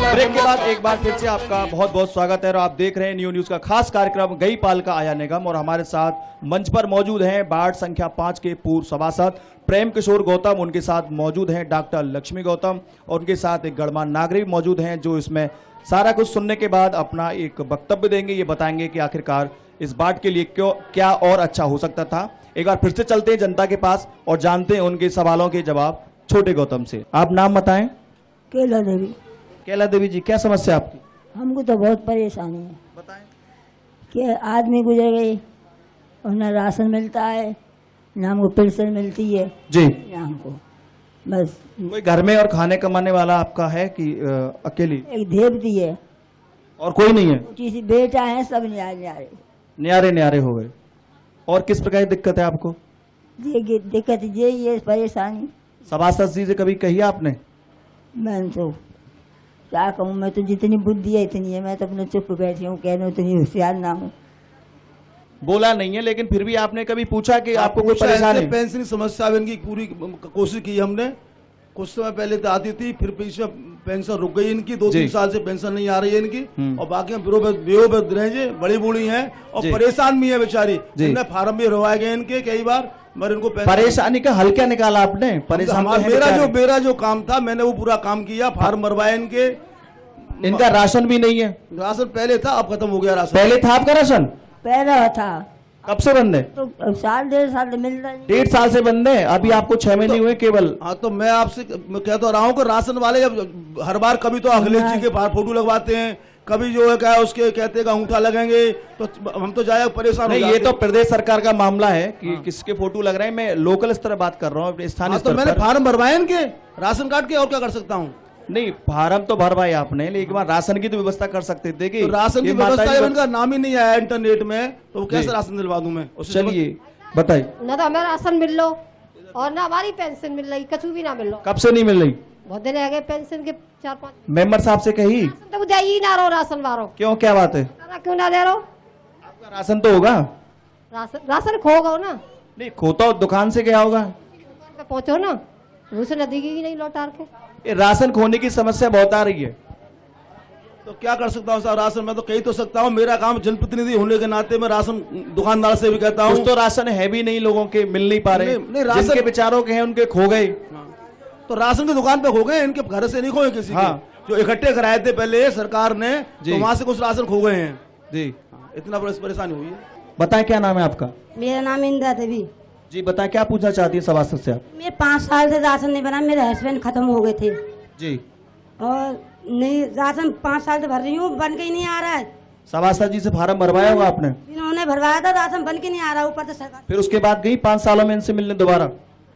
ब्रेक के बाद एक बार फिर से आपका बहुत बहुत स्वागत है और आप देख रहे हैं न्यू न्यूज का खास कार्यक्रम गई पालिका आया निगम। और हमारे साथ मंच पर मौजूद हैं वार्ड संख्या 5 के पूर्व सभासद प्रेम किशोर गौतम, उनके साथ मौजूद हैं डॉक्टर लक्ष्मी गौतम और उनके साथ एक गणमान्य नागरिक मौजूद हैं जो इसमें सारा कुछ सुनने के बाद अपना एक वक्तव्य देंगे, ये बताएंगे कि आखिरकार इस वार्ड के लिए क्या और अच्छा हो सकता था। एक बार फिर से चलते हैं जनता के पास और जानते हैं उनके सवालों के जवाब छोटे गौतम से। आप नाम बताएं। केला देवी। केला देवी जी, क्या समस्या आपकी? हमको तो बहुत परेशानी है। बताएं। कि आदमी गुजर गई और न राशन मिलता है न हमको पेंशन मिलती है जी, न हमको बस। कोई घर में और खाने कमाने वाला आपका है कि अकेली? एक देवती है और कोई नहीं है? किसी बेटा है, सब न्यारे हो गए। और किस प्रकार की दिक्कत है आपको? दिक्कत ये परेशानी सभासद जी से कभी कही आपने? मैं तो क्या कहूँ, मैं तो जितनी बुद्धि है इतनी है, मैं तो अपने चुप बैठी हूँ, कहने उतनी होशियार ना हूँ। बोला नहीं है, लेकिन फिर भी आपने कभी पूछा कि आपको कोई परेशानी है? पेंशन की समस्या इनकी पूरी कोशिश की हमने। कुछ समय पहले तो आती थी, फिर बीच में पेंशन रुक गई इनकी, 2-3 साल से पेंशन नहीं आ रही है इनकी। और बाकी बेरोजगार बड़ी बूढ़ी हैं और परेशान भी है बेचारी। इनने फार्म भी भरवाए गए इनके कई बार, मगर इनको परेशानी का हल क्या निकाला आपने? परेशानी मेरा जो काम था मैंने वो पूरा काम किया, फार्म भरवाए इनके। इनका राशन भी नहीं है? राशन पहले था, अब खत्म हो गया राशन। पहले था आपका राशन? पहले था। कब से बंद है? तो 1.5 साल मिल रहा है। 1.5 साल से बंद है, अभी आपको 6 महीने हुए केवल। हाँ, तो मैं आपसे कह तो रहा हूँ कि राशन वाले जब हर बार कभी तो अखिलेश जी के फोटो लगवाते हैं, कभी जो है क्या उसके कहते हैं अंगूठा लगेंगे, तो हम तो जाए परेशान हो जाते हैं। ये तो प्रदेश सरकार का मामला है कि किसके फोटो लग रहे हैं। मैं लोकल स्तर बात कर रहा हूँ, स्थानीय स्तर। तो मैंने फार्म भरवाए इनके राशन कार्ड के, और क्या कर सकता हूँ? नहीं, फार्म तो भरवाए आपने, लेकिन राशन की तो व्यवस्था कर सकते थे कि तो राशन की व्यवस्था इनका नाम ही नहीं आया इंटरनेट में, तो कैसे राशन दिलवा दूं मैं? चलिए बताइए। ना तो हमें राशन मिल लो और ना हमारी पेंशन मिल रही, कछु भी ना मिल लो। कब से नहीं मिल रही? बहुत दिन आ गए पेंशन के 4-5। मेंबर साहब से कही तो दे ही ना रहो राशन वालों। क्यों, क्या बात है? क्यों ना दे रहो? आपका राशन तो होगा? राशन खो गो ना। नहीं खोता, दुकान से गया होगा। पहुंचो ना, उसे नदी की नहीं लौटा के। राशन खोने की समस्या बहुत आ रही है, तो क्या कर सकता हूँ साहब? राशन मैं तो कही तो सकता हूँ, मेरा काम जनप्रतिनिधि होने के नाते मैं राशन दुकानदार से भी कहता हूँ। तो राशन है भी नहीं, लोगों के मिल नहीं पा रहे। जिनके बेचारों के हैं उनके खो गए। तो राशन की दुकान पे खो गए, इनके घर से नहीं खोए किसी के। जो इकट्ठे कराए थे पहले सरकार ने, तो वहां से कुछ राशन खो गए हैं जी। इतना परेशानी हुई है। बताएं क्या नाम है आपका? मेरा नाम इंदिरा देवी जी। बताएं क्या पूछना चाहती है सभासद से आप? मेरे 5 साल से राशन नहीं बना, मेरे हस्बैंड खत्म हो गए थे जी, और नहीं राशन 5 साल से भर रही हूँ, बन के ही नहीं आ रहा है। सभासद जी से फार्म भरवाया होगा आपने? इन्होंने भरवाया था, राशन बन के नहीं आ रहा, ऊपर से सरकार। फिर उसके बाद गई 5 सालों में इनसे मिलने दोबारा?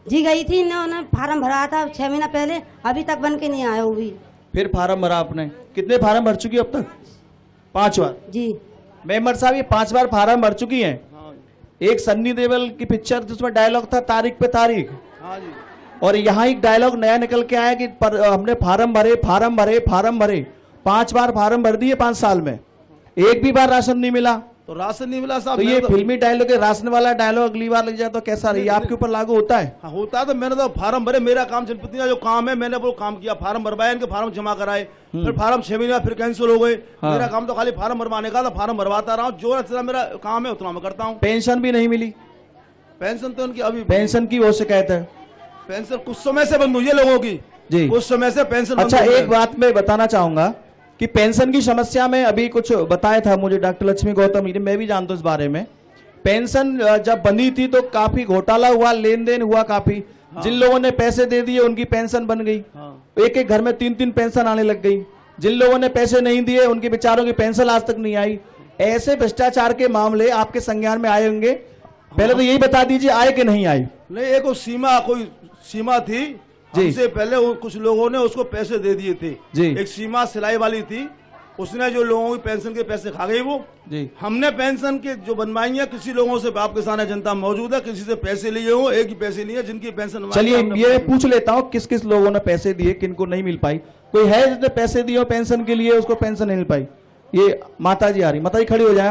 जी गई थी, इन्होंने फार्म भराया था 6 महीना पहले, अभी तक बन के नहीं आया वो भी। फिर फार्म भरा आपने? कितने फार्म भर चुकी अब तक? 5 बार जी। मेंबर साहब ये 5 बार फार्म भर चुकी हैं। एक सन्नी देओल की पिक्चर जिसमें डायलॉग था तारीख पे तारीख, और यहाँ एक डायलॉग नया निकल के आया कि हमने फार्म भरे फार्म भरे फार्म भरे। 5 बार फार्म भर दिए 5 साल में, एक भी बार राशन नहीं मिला। तो राशन नहीं मिला साहब, तो ये फिल्मी डायलॉग है, राशन वाला डायलॉग अगली बार लग जाए तो कैसा रही? आपके ऊपर लागू होता है? हाँ, होता है। तो मैंने तो फार्म भरे, मेरा काम जनप्रतिनिधि का जो काम है मैंने वो काम किया, फार्म भरवाए, इनके फार्म जमा कराए, फिर फार्म 6 महीने फिर कैंसिल हो गए। मेरा काम तो खाली फार्म भरवाने का था, फार्म भरवाता रहा हूँ, जो मेरा काम है उतना मैं करता हूँ। पेंशन भी नहीं मिली? पेंशन तो उनकी अभी, पेंशन की वो शिकायत है। पेंशन कुछ समय से बंद हुई है लोगों की जी, कुछ समय से पेंशन। अच्छा, एक बात मैं बताना चाहूंगा कि पेंशन की समस्या में अभी कुछ बताया था मुझे डॉक्टर लक्ष्मी गौतम, मैं भी जानता हूं इस बारे में। पेंशन जब बनी थी तो काफी घोटाला हुआ, लेन देन हुआ काफी। जिन लोगों ने पैसे दे दिए उनकी पेंशन बन गई, एक एक घर में 3-3 पेंशन आने लग गई। जिन लोगों ने पैसे नहीं दिए उनके बेचारों की पेंशन आज तक नहीं आई। ऐसे भ्रष्टाचार के मामले आपके संज्ञान में आए होंगे, पहले तो यही बता दीजिए आए कि नहीं आए? नहीं, एक कोई सीमा थी, हमसे पहले कुछ लोगों ने उसको पैसे दे दिए थे जी। एक सीमा सिलाई वाली थी, उसने जो लोगों की पेंशन के पैसे खा गई वो जी। हमने पेंशन के जो बनवाई है, किसी लोगों से आपके सामने जनता मौजूद है, किसी से पैसे लिए हो, एक ही पैसे लिए जिनकी पेंशन। चलिए ये पूछ लेता हूँ, किस किस लोगों ने पैसे दिए, किनको नहीं मिल पाई? कोई है जिसने पैसे दिए पेंशन के लिए, उसको पेंशन नहीं मिल पाई? ये माता जी आ रही, माता जी खड़ी हो जाए।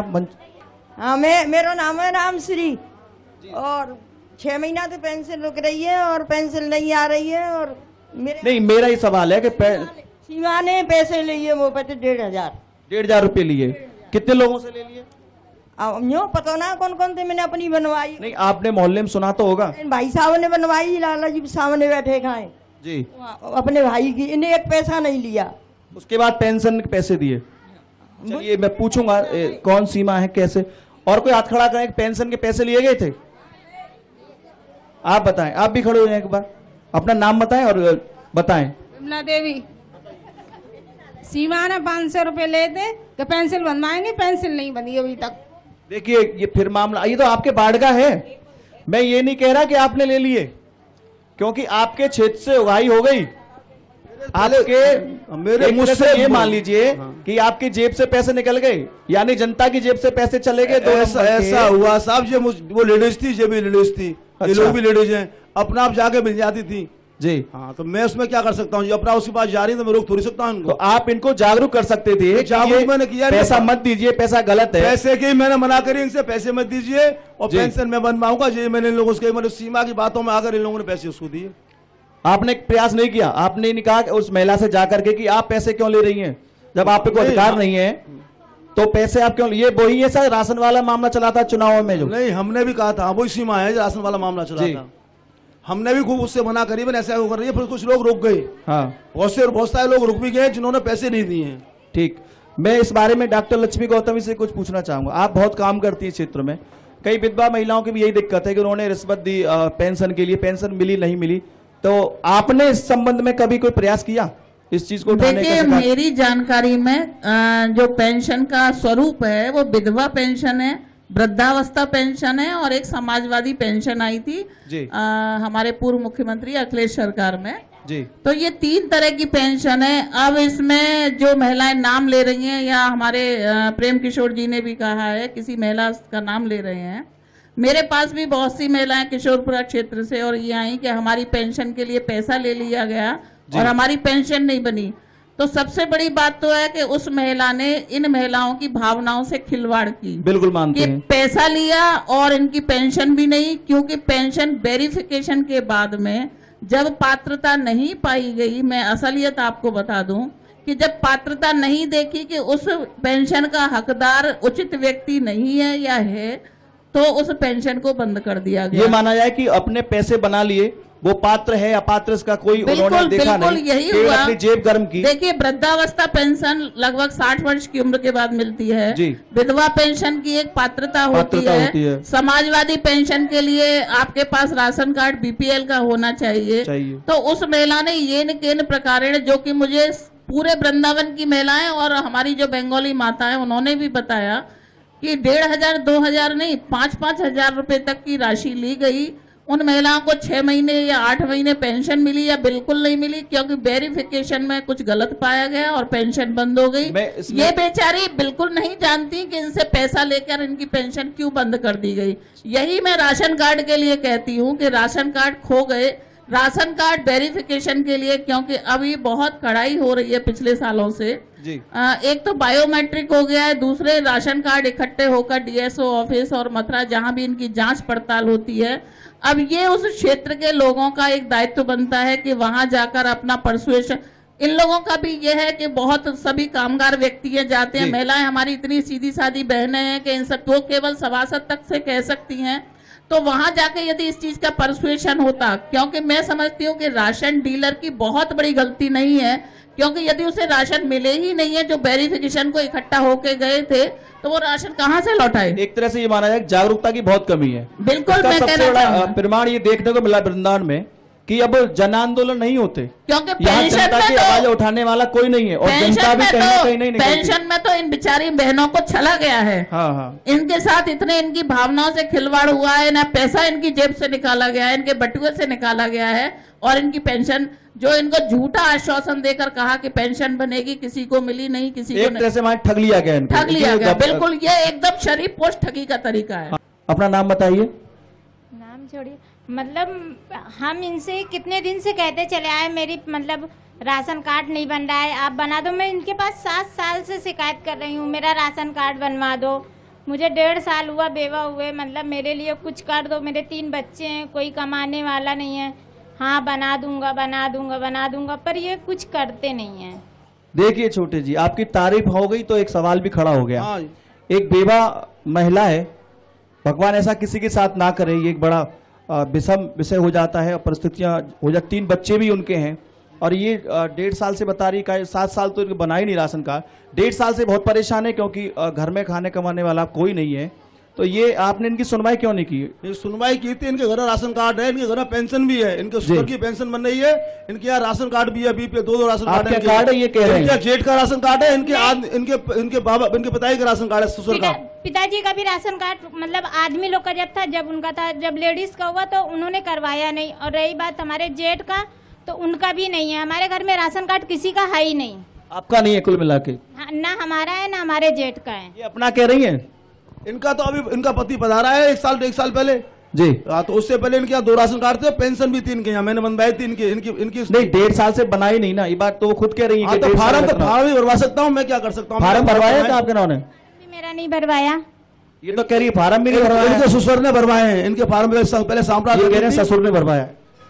हाँ, मेरा नाम है रामश्री, और 6 महीना तो पेंशन रुक रही है और पेंशन नहीं आ रही है। और मेरा ही सवाल है कि सीमा ने पैसे लिए वो पे 1,500 रुपए लिए, कितने लोगों से ले लिए? अब यूँ पता ना कौन कौन थे, मैंने अपनी बनवाई। नहीं, आपने मोहल्ले में सुना तो होगा। भाई साहब ने बनवाई, लाला जी सामने बैठे खाए जी, अपने भाई की, इन्हें एक पैसा नहीं लिया। उसके बाद पेंशन के पैसे दिए। चलिए मैं पूछूंगा कौन सीमा है, कैसे, और कोई हाथ खड़ा करें, पेंशन के पैसे लिए गए थे? आप बताएं, आप भी खड़े हो जाएं एक बार, अपना नाम बताएं और बताएं। विमला देवी। सीमा ने 500 रुपए ले थे कि पेंसिल बनवाएंगे, पेंसिल नहीं बनी अभी तक। देखिए ये फिर मामला, ये तो आपके बाढ़ का है। मैं ये नहीं कह रहा कि आपने ले लिए, क्योंकि आपके क्षेत्र से उगाही हो गई। आपके मेरे मुझसे ये मान लीजिए कि आपकी जेब से पैसे निकल गए, यानी जनता की जेब से पैसे चले गए। ऐसा हुआ साहब, ये वो लेडीज थी, ये भी लेडीज थी, ये लोग भी लेडीज हैं, अपना आप जाके मिल जाती थी। जी। हाँ, तो मैं उसमें क्या कर सकता हूँ? जो अपना उसके पास जा रही है तो मैं रोक थोड़ी सकता हूँ इनको। तो आप इनको जागरूक कर सकते थे। जागरूक मैंने किया, पैसा मत दीजिए, पैसा गलत है। पैसे की मैंने मना करी इनसे, पैसे मत दीजिए और जी। पेंशन में बनवाऊंगा। ये मैंने इन लोगों से मतलब सीमा की बातों में आकर इन लोगों ने पैसे उसको दिए। आपने प्रयास नहीं किया, आपने नहीं कहा उस महिला से जाकर के कि आप पैसे क्यों ले रही हैं जब आप पे कोई अधिकार नहीं है, तो पैसे आप क्यों? ये वही है सर, राशन वाला मामला चला था चुनाव में जो? नहीं, हमने भी कहा था वही सीमा है, राशन वाला मामला चला था। हमने भी खूब उससे मना करी, मैंने ऐसा कर रही है, फिर कुछ लोग रुक गए। हाँ, बहुत सारे लोग रुक भी गए जिन्होंने पैसे नहीं दिए हैं। ठीक, मैं इस बारे में डॉक्टर लक्ष्मी गौतमी से कुछ पूछना चाहूंगा। आप बहुत काम करती है क्षेत्र में, कई विधवा महिलाओं की भी यही दिक्कत है कि उन्होंने रिश्वत दी पेंशन के लिए, पेंशन मिली नहीं मिली, तो आपने इस संबंध में कभी कोई प्रयास किया इस चीज को उठाने का? देखिए, मेरी जानकारी में जो पेंशन का स्वरूप है वो विधवा पेंशन है, वृद्धावस्था पेंशन है और एक समाजवादी पेंशन आई थी हमारे पूर्व मुख्यमंत्री अखिलेश सरकार में जी। तो ये 3 तरह की पेंशन है। अब इसमें जो महिलाएं नाम ले रही हैं, या हमारे प्रेम किशोर जी ने भी कहा है, किसी महिला का नाम ले रहे हैं, मेरे पास भी बहुत सी महिलाएं किशोरपुरा क्षेत्र से और ये आई कि हमारी पेंशन के लिए पैसा ले लिया गया और हमारी पेंशन नहीं बनी। तो सबसे बड़ी बात तो है कि उस महिला ने इन महिलाओं की भावनाओं से खिलवाड़ की। बिल्कुल मानते हैं। पैसा लिया और इनकी पेंशन भी नहीं, क्योंकि पेंशन वेरिफिकेशन के बाद में जब पात्रता नहीं पाई गई, मैं असलियत आपको बता दूं कि जब पात्रता नहीं देखी कि उस पेंशन का हकदार उचित व्यक्ति नहीं है या है, तो उस पेंशन को बंद कर दिया गया। ये माना जाए कि अपने पैसे बना लिए, वो पात्र है अपात्र इसका कोई उन्होंने देखा नहीं, यही हुआ। अपनी जेब गर्म की। देखिए, वृद्धावस्था पेंशन लगभग 60 वर्ष की उम्र के बाद मिलती है जी। विधवा पेंशन की एक पात्रता होती है। समाजवादी पेंशन के लिए आपके पास राशन कार्ड बीपीएल का होना चाहिए। तो उस महिला ने ये न प्रकारेण, जो कि मुझे पूरे वृंदावन की महिलाएं और हमारी जो बंगाली माताएं उन्होंने भी बताया कि 1500, 2000 नहीं, 5-5 हजार रुपए तक की राशि ली गई। उन महिलाओं को 6 महीने या 8 महीने पेंशन मिली या बिल्कुल नहीं मिली, क्योंकि वेरिफिकेशन में कुछ गलत पाया गया और पेंशन बंद हो गई। ये बेचारी बिल्कुल नहीं जानती कि इनसे पैसा लेकर इनकी पेंशन क्यों बंद कर दी गई। यही मैं राशन कार्ड के लिए कहती हूँ कि राशन कार्ड खो गए, राशन कार्ड वेरिफिकेशन के लिए, क्योंकि अभी बहुत कड़ाई हो रही है पिछले सालों से जी। एक तो बायोमेट्रिक हो गया है, दूसरे राशन कार्ड इकट्ठे होकर डीएसओ ऑफिस और मथुरा जहां भी इनकी जांच पड़ताल होती है, अब ये उस क्षेत्र के लोगों का एक दायित्व बनता है कि वहां जाकर अपना परसुएशन। इन लोगों का भी ये है कि बहुत सभी कामगार व्यक्ति जाते हैं, महिलाएं हमारी इतनी सीधी सादी बहनें हैं कि इन सब को केवल सभासद तक से कह सकती हैं। तो वहां जाके यदि इस चीज का परसुएशन होता, क्योंकि मैं समझती हूँ कि राशन डीलर की बहुत बड़ी गलती नहीं है, क्योंकि यदि उसे राशन मिले ही नहीं है जो वेरिफिकेशन को इकट्ठा होके गए थे, तो वो राशन कहाँ से लौटाए? एक तरह से ये माना जाए जागरूकता की बहुत कमी है। बिल्कुल, मैं सबसे बड़ा प्रमाण ये देखने को मिला वृंदावन में कि अब जन आंदोलन नहीं होते, क्योंकि यहाँ जनता की आवाज उठाने वाला कोई नहीं है और जनता भी कहीं ना कहीं नहीं निकलती। पेंशन में तो इन बेचारी बहनों को छला गया है। हाँ। इनके साथ इतने इनकी भावनाओं से खिलवाड़ हुआ है, ना पैसा इनकी जेब से निकाला गया है, इनके बटुए से निकाला गया है, और इनकी पेंशन जो इनको झूठा आश्वासन देकर कहा कि पेंशन बनेगी, किसी को मिली नहीं, किसी को एक तरह से वहां ठग लिया गया, ठग लिया गया। बिल्कुल, ये एकदम शरीफ पोस्ट ठगी का तरीका है। अपना नाम बताइए। नाम छोड़िए, मतलब हम इनसे कितने दिन से कहते चले आए, मेरी मतलब राशन कार्ड नहीं बन रहा है, आप बना दो। मैं इनके पास 7 साल से शिकायत कर रही हूँ, मेरा राशन कार्ड बनवा दो। मुझे 1.5 साल हुआ बेवा हुए, मतलब मेरे लिए कुछ कर दो, मेरे 3 बच्चे हैं, कोई कमाने वाला नहीं है। हाँ, बना दूंगा बना दूंगा बना दूंगा, पर ये कुछ करते नहीं है। देखिए छोटे जी, आपकी तारीफ हो गई तो एक सवाल भी खड़ा हो गया। एक बेवा महिला है, भगवान ऐसा किसी के साथ ना करे, ये एक बड़ा विषम विषय हो जाता है, परिस्थितियां हो जाती। 3 बच्चे भी उनके हैं और ये 1.5 साल से बता रही है, 7 साल तो इनको बना ही नहीं राशन कार्ड, 1.5 साल से बहुत परेशान है क्योंकि घर में खाने कमाने वाला कोई नहीं है। तो ये आपने इनकी सुनवाई क्यों नहीं की? ये सुनवाई की थी, इनके घर राशन कार्ड है, इनके घर पेंशन भी है, इनके शुगर की पेंशन बन रही है, इनके यहाँ राशन कार्ड भी है, बीपीएल 2 राशन कार्ड है, ये कह रहे हैं जेठ का राशन कार्ड है, इनके बाबा इनके पिताजी का राशन कार्ड है, ससुर का। पिताजी का भी राशन कार्ड मतलब आदमी लोग का जब था, जब उनका था, जब लेडीज का हुआ तो उन्होंने करवाया नहीं। और रही बात हमारे जेठ का, तो उनका भी नहीं है। हमारे घर में राशन कार्ड किसी का है ही नहीं। आपका नहीं है कुल मिला के? ना हमारा है ना हमारे जेठ का है। ये अपना कह रही है? इनका तो अभी इनका पति पधारा है 1 साल पहले जी। तो उससे पहले इनके यहाँ 2 राशन कार्ड थे, पेंशन भी थी इनके यहाँ, मैंने बनवाई थी इनकी इनकी इनकी नहीं 1.5 साल से बनाई नहीं ना, ये बात तो खुद कह रही है। तो फार्म भी भरवा सकता हूँ, मैं क्या कर सकता हूँ? फार्म भरवाया था आपके नाम ने? मेरा नहीं भरवाया। ये तो कह रही है फार्म भी नहीं भरवाया। इनके ससुर ने भरवाए हैं, इनके फार्म पहले साम्राज्य कह रहे हैं ससुर ने भरवाया।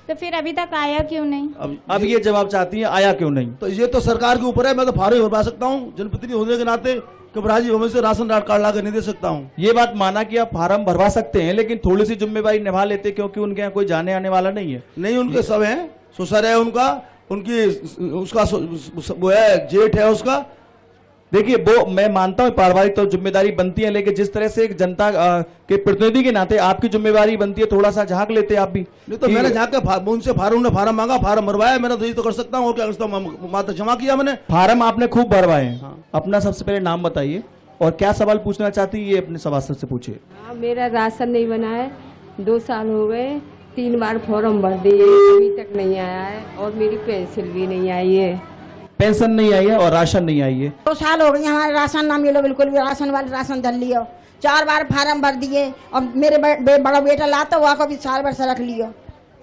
तो फिर अभी तक आया क्यों नहीं? अब ये जवाब चाहती है आया क्यों नहीं। तो ये तो सरकार के ऊपर है, मैं तो फार्म भरवा सकता हूँ जनप्रतिनिधि होने के नाते, घबराजी होने से राशन कार्ड ला कर नहीं दे सकता हूँ। ये बात माना कि आप फार्म भरवा सकते हैं, लेकिन थोड़ी सी जिम्मेवारी निभा लेते क्योंकि उनके यहाँ कोई जाने आने वाला नहीं है। नहीं, उनके सब है, ससुर है उनका, उनकी उसका वो है, जेठ है उसका। देखिए वो मैं मानता हूँ पारिवारिक तो जिम्मेदारी बनती है, लेकिन जिस तरह से एक जनता के प्रतिनिधि के नाते आपकी जिम्मेदारी बनती है, थोड़ा सा झांक लेते आप भी। नहीं तो मैंने झांक के उनसे फार्म मांगा, फार्म भरवाया, मैंने तो ये तो कर सकता हूँ और क्या कर सकता हूँ, मात्र जमा किया मैंने। फार्म आपने खूब भरवाए हैं। हाँ। अपना सबसे पहले नाम बताइए और क्या सवाल पूछना चाहती है ये अपने सभासद से पूछिए। मेरा राशन नहीं बना है, 2 साल हो गए, 3 बार फॉर्म भर दिए, अभी तक नहीं आया है और मेरी पेंशन भी नहीं आई है। पेंशन नहीं आई है और राशन नहीं आई है। 2 साल हो गए हमारे राशन ना मिलो, बिल्कुल भी राशन वाले राशन धर लियो, 4 बार फार्म भर दिए और मेरे बड़ा बेटा लाता वहाँ को भी 4 बार से रख लियो।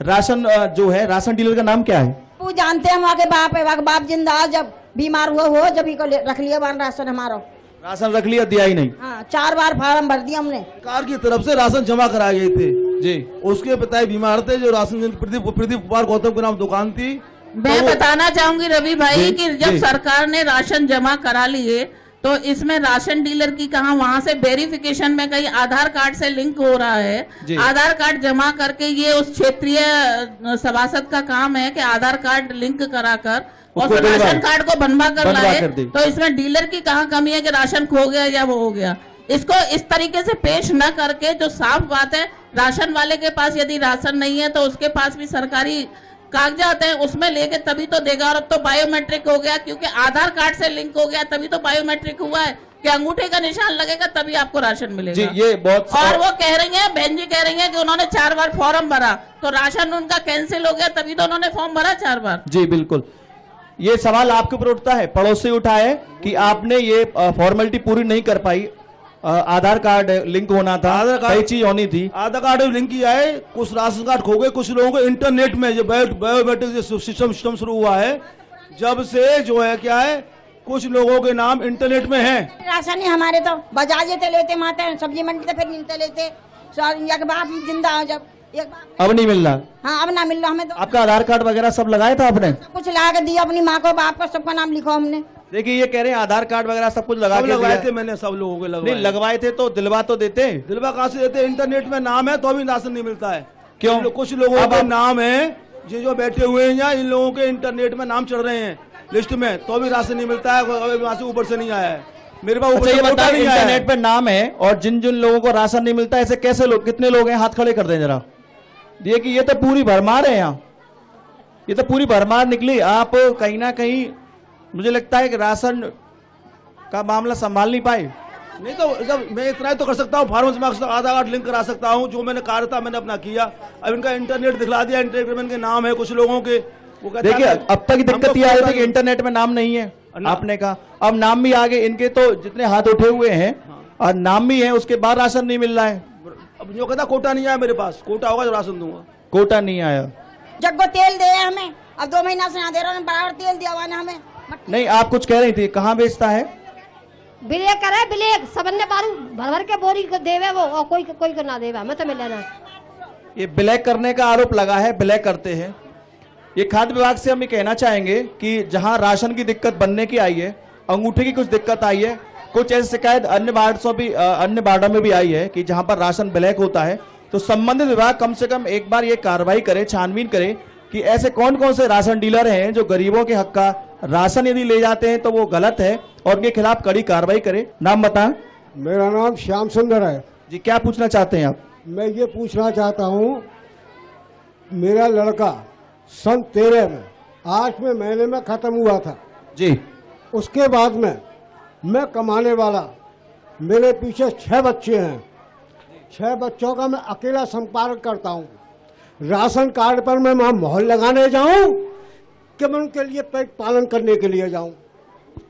राशन जो है, राशन डीलर का नाम क्या है? वो जानते हैं, वहाँ के बाप है, वहाँ के बाप जिंदा, जब बीमार हो जब ही को रख लिया राशन हमारा। राशन रख लिया, दिया ही नहीं। हाँ, 4 बार फार्म भर दिया हमने। सरकार की तरफ से राशन जमा कराए गए थे जी। उसके पिता बीमार थे, जो राशन प्रदीप कुमार गौतम के नाम दुकान थी। मैं बताना चाहूंगी रवि भाई कि जब सरकार ने राशन जमा करा लिए तो इसमें राशन डीलर की कहाँ, वहां से वेरिफिकेशन में कहीं आधार कार्ड से लिंक हो रहा है। आधार कार्ड जमा करके ये उस क्षेत्रीय सभासद का काम है कि आधार कार्ड लिंक कराकर और फिर राशन कार्ड को बनवा कर लाए। तो इसमें डीलर की कहाँ कमी है कि राशन खो गया या वो हो गया। इसको इस तरीके से पेश न करके, जो साफ बात है, राशन वाले के पास यदि राशन नहीं है तो उसके पास भी सरकारी कागजात है, उसमें लेके तभी तो देगा। और अब तो बायोमेट्रिक हो गया, क्योंकि आधार कार्ड से लिंक हो गया, तभी तो बायोमेट्रिक हुआ है कि अंगूठे का निशान लगेगा तभी आपको राशन मिलेगा जी। ये बहुत और वो कह रही है, बहन जी कह रही है कि उन्होंने 4 बार फॉर्म भरा तो राशन उनका कैंसिल हो गया, तभी तो उन्होंने फॉर्म भरा 4 बार। जी बिल्कुल, ये सवाल आपके ऊपर उठता है, पड़ोसी उठा है कि आपने ये फॉर्मेलिटी पूरी नहीं कर पाई। आधार कार्ड लिंक होना था, आधार कार्ड कई चीज होनी थी, आधार कार्ड लिंक किया है, कुछ राशन कार्ड खो गए, कुछ लोगों को इंटरनेट में जो बायोमेट्रिक सिस्टम शुरू हुआ है जब से, जो है क्या है, कुछ लोगों के नाम इंटरनेट में है। राशन ही हमारे तो बजाज थे लेते, माते सब्जी मंडी से फिर मिलते लेते, एक बाप जिंदा हो जब अब नहीं मिल रहा। हाँ, अब ना मिल रहा हमें तो। आपका आधार कार्ड वगैरह सब लगाया था आपने? कुछ लगा के दिया, अपनी माँ को बाप को सबका नाम लिखो हमने। देखिए ये कह रहे हैं आधार कार्ड वगैरह सब कुछ लगा के लगवाए थे मैंने, सब लोगों के लगवाए। नहीं लगवाए थे तो दिलवा तो देते। दिलवा कहाँ से देते? इंटरनेट में नाम है तो अभी राशन नहीं मिलता है। क्यों? कुछ लोगों के नाम है जो बैठे हुए हैं, इन लोगों के इंटरनेट में नाम चढ़ रहे हैं लिस्ट में, तो भी राशन नहीं मिलता है, वहां से ऊपर से नहीं आया है मेरे पास। अच्छा, ये बताइए, इंटरनेट पे नाम है और जिन जिन लोगों को राशन नहीं मिलता है, ऐसे कैसे लोग, कितने लोग हैं? हाथ खड़े कर दें जरा। देखिए ये तो पूरी भरमार है यहाँ, ये तो पूरी भरमार निकली। आप कहीं ना कहीं मुझे लगता है कि राशन का मामला संभाल नहीं पाए। नहीं तो जब मैं इतना ही तो कर सकता हूँ, फार्म जमा कर सकता हूँ, आधार कार्ड लिंक करा सकता हूँ, जो मैंने कार्य था मैंने अपना किया। अब इनका इंटरनेट दिखला दिया, इंटरनेट में इनके नाम है कुछ लोगों के। देखिए अब तक दिक्कत ये आ रही थी कि इंटरनेट में नाम नहीं है, आपने कहा अब नाम भी आ गए इनके, तो जितने हाथ उठे हुए हैं और नाम भी है, उसके बाद राशन नहीं मिल रहा है। अब जो कहता कोटा नहीं आया मेरे पास, कोटा होगा जो राशन दूंगा। कोटा नहीं आया, जग्गो तेल दे हमें, अब 2 महीना से ना दे रहा है, बराबर तेल दिया हुआ ना हमें। नहीं आप कुछ कह रही थी, कहाँ बेचता है? ब्लैक करे, ब्लैक सबने बारू भर भर के बोरी को देवे वो, और कोई को ना देवा, मैं तो मिले ना। ये ब्लैक करने का आरोप लगा है, ब्लैक करते हैं। ये खाद्य विभाग से हम ये कहना चाहेंगे कि जहां राशन की दिक्कत बनने की आई है, अंगूठे की कुछ दिक्कत आई है, कुछ ऐसी शिकायत अन्य वार्डों में भी आई है कि जहां पर राशन ब्लैक होता है, तो संबंधित विभाग कम से कम एक बार ये कार्रवाई करे, छानबीन करे कि ऐसे कौन कौन से राशन डीलर हैं जो गरीबों के हक का राशन यदि ले जाते हैं तो वो गलत है, और उनके खिलाफ कड़ी कार्रवाई करे। नाम बताएं। मेरा नाम श्याम सुंदर है। जी क्या पूछना चाहते हैं आप? मैं ये पूछना चाहता हूँ, मेरा लड़का सन 13 में 8वें महीने में खत्म हुआ था जी। उसके बाद में मैं कमाने वाला, मेरे पीछे 6 बच्चे हैं, 6 बच्चों का मैं अकेला संपादन करता हूँ। राशन कार्ड पर मैं मोहर लगाने जाऊँ कि मैं उनके लिए पेट पालन करने के लिए जाऊँ?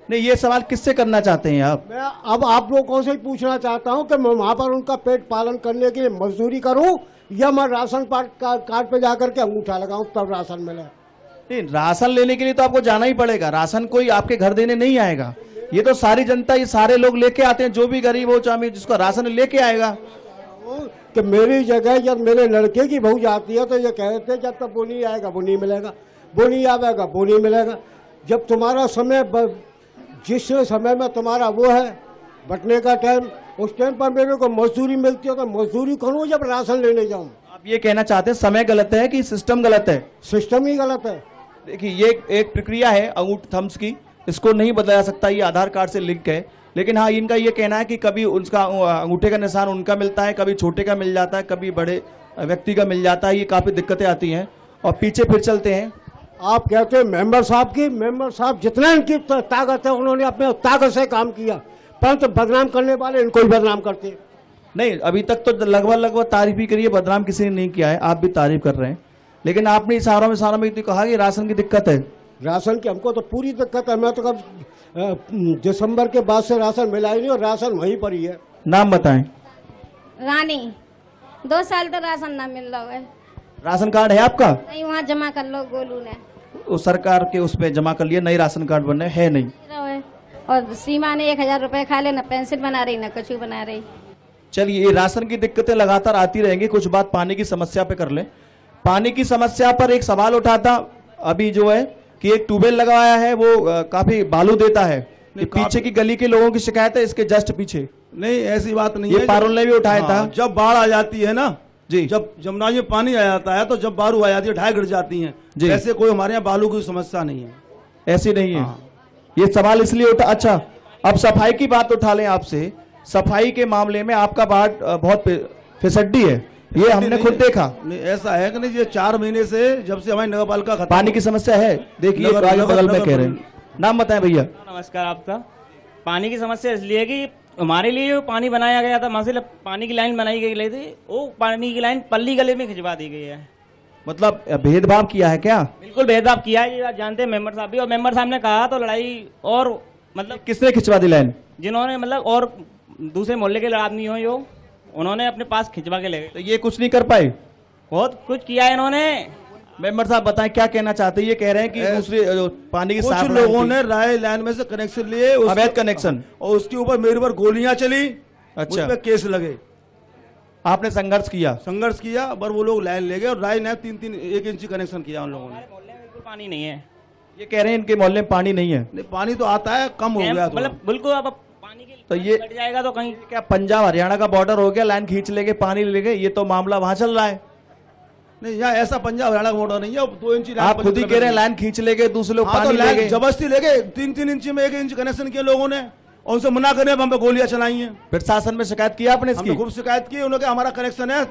नहीं, ये सवाल किससे करना चाहते हैं आप? मैं अब आप लोगों से ही पूछना चाहता हूं कि मैं वहां पर उनका पेट पालन करने के लिए मजदूरी करूं या मैं राशन कार्ड पे जाकर के अंगूठा लगाऊं तब राशन मिले? नहीं, राशन लेने के लिए तो आपको जाना ही पड़ेगा। राशन कोई आपके घर देने नहीं आएगा। ये तो सारी जनता, ये सारे लोग लेके आते हैं, जो भी गरीब हो चाहे जिसको राशन लेके आएगा। कि मेरी जगह जब मेरे लड़के की बहू जाती है तो ये कहते जब तक वो नहीं आएगा वो नहीं मिलेगा, वो नहीं आएगा वो नहीं मिलेगा। जब तुम्हारा समय जिस समय में तुम्हारा वो है बटने का टाइम, उस टाइम पर मेरे को मजदूरी मिलती है तो मजदूरी करूँ जब राशन लेने जाऊँ। आप ये कहना चाहते हैं समय गलत है कि सिस्टम गलत है? सिस्टम ही गलत है। देखिए, ये एक प्रक्रिया है अंगूठे थम्स की, इसको नहीं बदला जा सकता, ये आधार कार्ड से लिंक है। लेकिन हाँ, इनका ये कहना है कि कभी उसका अंगूठे का निशान उनका मिलता है, कभी छोटे का मिल जाता है, कभी बड़े व्यक्ति का मिल जाता है। ये काफ़ी दिक्कतें आती हैं और पीछे फिर चलते हैं। आप कहते हैं मेंबर साहब की, मेंबर साहब जितना इनकी ताकत है उन्होंने अपने ताकत से काम किया, परंतु बदनाम करने वाले इनको ही बदनाम करते। नहीं, अभी तक तो लगभग तारीफ ही करी है, बदनाम किसी ने नहीं किया है। आप भी तारीफ कर रहे हैं, लेकिन आपने इशारों में कहा कि राशन की दिक्कत है। राशन की हमको तो पूरी दिक्कत है। मैं तो कब दिसंबर के बाद से राशन मिला ही नहीं और राशन वहीं पर ही है। नाम बताएं। रानी, 2 साल तो राशन ना मिल रहा है। राशन कार्ड है आपका? नहीं, वहाँ जमा कर लो गोलू ने। उस सरकार के उसमें जमा कर लिया, नई राशन कार्ड बनने है नहीं। और सीमा ने 1000 रुपए खा ले, ना पेंसिल बना रही ना कुछ बना रही। चलिए, ये राशन की दिक्कतें लगातार आती रहेंगी। कुछ बात पानी की समस्या पे कर ले। पानी की समस्या पर एक सवाल उठा था अभी जो है कि एक ट्यूबवेल लगाया है, वो काफी बालू देता है। पीछे की गली के लोगों की शिकायत है, इसके जस्ट पीछे। नहीं, ऐसी बात नहीं है, ये पारुल ने भी उठाया था। जब बाढ़ आ जाती है ना जी, जब जमुना में पानी आ जाता है तो जब बारू आ जाती है, ढाई गिर जाती हैं। ऐसे कोई हमारे यहाँ बालू की समस्या नहीं है, ऐसी नहीं है। ये सवाल इसलिए उठा। अच्छा, अब सफाई की बात उठा लें आपसे। सफाई के मामले में आपका वार्ड बहुत फिसड्डी है, ये हमने खुद देखा। नहीं, ऐसा है कि नहीं, ये 4 महीने से जब से हमारी नगर पालिका पानी की समस्या है। देखिए, बगल में कह रहे हैं। नाम बताएं भैया। नमस्कार आपका। पानी की समस्या इसलिए है कि हमारे लिए जो पानी बनाया गया था, वहाँ से पानी की लाइन बनाई गई थी, वो पानी की लाइन पल्ली गले में खिंचवा दी गई है। मतलब भेदभाव किया है क्या? बिल्कुल भेदभाव किया है, ये आप जानते हैं मेंबर साहब भी। और मेंबर साहब ने कहा तो लड़ाई, और मतलब किसने खिंचवा दी लाइन? जिन्होंने मतलब और दूसरे मोहल्ले के आदमी हो, जो उन्होंने अपने पास खिंचवा के ले गए। तो ये कुछ नहीं कर पाए? बहुत कुछ किया है इन्होंने। मेंबर साहब बताएं क्या कहना चाहते हैं? ये कह रहे हैं कि दूसरे पानी की कुछ लोगों ने राय लाइन में से कनेक्शन लिए, अवैध कनेक्शन, और उसके ऊपर मेरे पर गोलियां चली। अच्छा, उस पे केस लगे। आपने संघर्ष किया? संघर्ष किया, पर वो लोग लाइन ले गए और राय ने 1 इंची कनेक्शन किया उन लोगों ने। बिल्कुल पानी नहीं है, ये कह रहे हैं इनके मोहल्ले में पानी नहीं है। नहीं, पानी तो आता है, कम हो गया, मतलब बिल्कुल। अब पानी की तो ये कट जाएगा तो कहीं क्या पंजाब हरियाणा का बॉर्डर हो गया, लाइन खींच लेके पानी ले गए? ये तो मामला वहां चल रहा है। नहीं, यहाँ ऐसा पंजाब हरियाणा का बॉर्डर नहीं है। 2 इंची आप खुद ही कह रहे हैं लाइन खींच लेके, दूसरे लोग पानी ले गए, जबरदस्ती ले गए। 3-3 इंची में 1 इंच कनेक्शन किए लोगों ने, और उनसे मना करने हम पे गोलियां चलाई हैं। प्रशासन में शिकायत किया आपने इसकी? हमने खूब शिकायत की। उन्होंने हमारा कनेक्शन है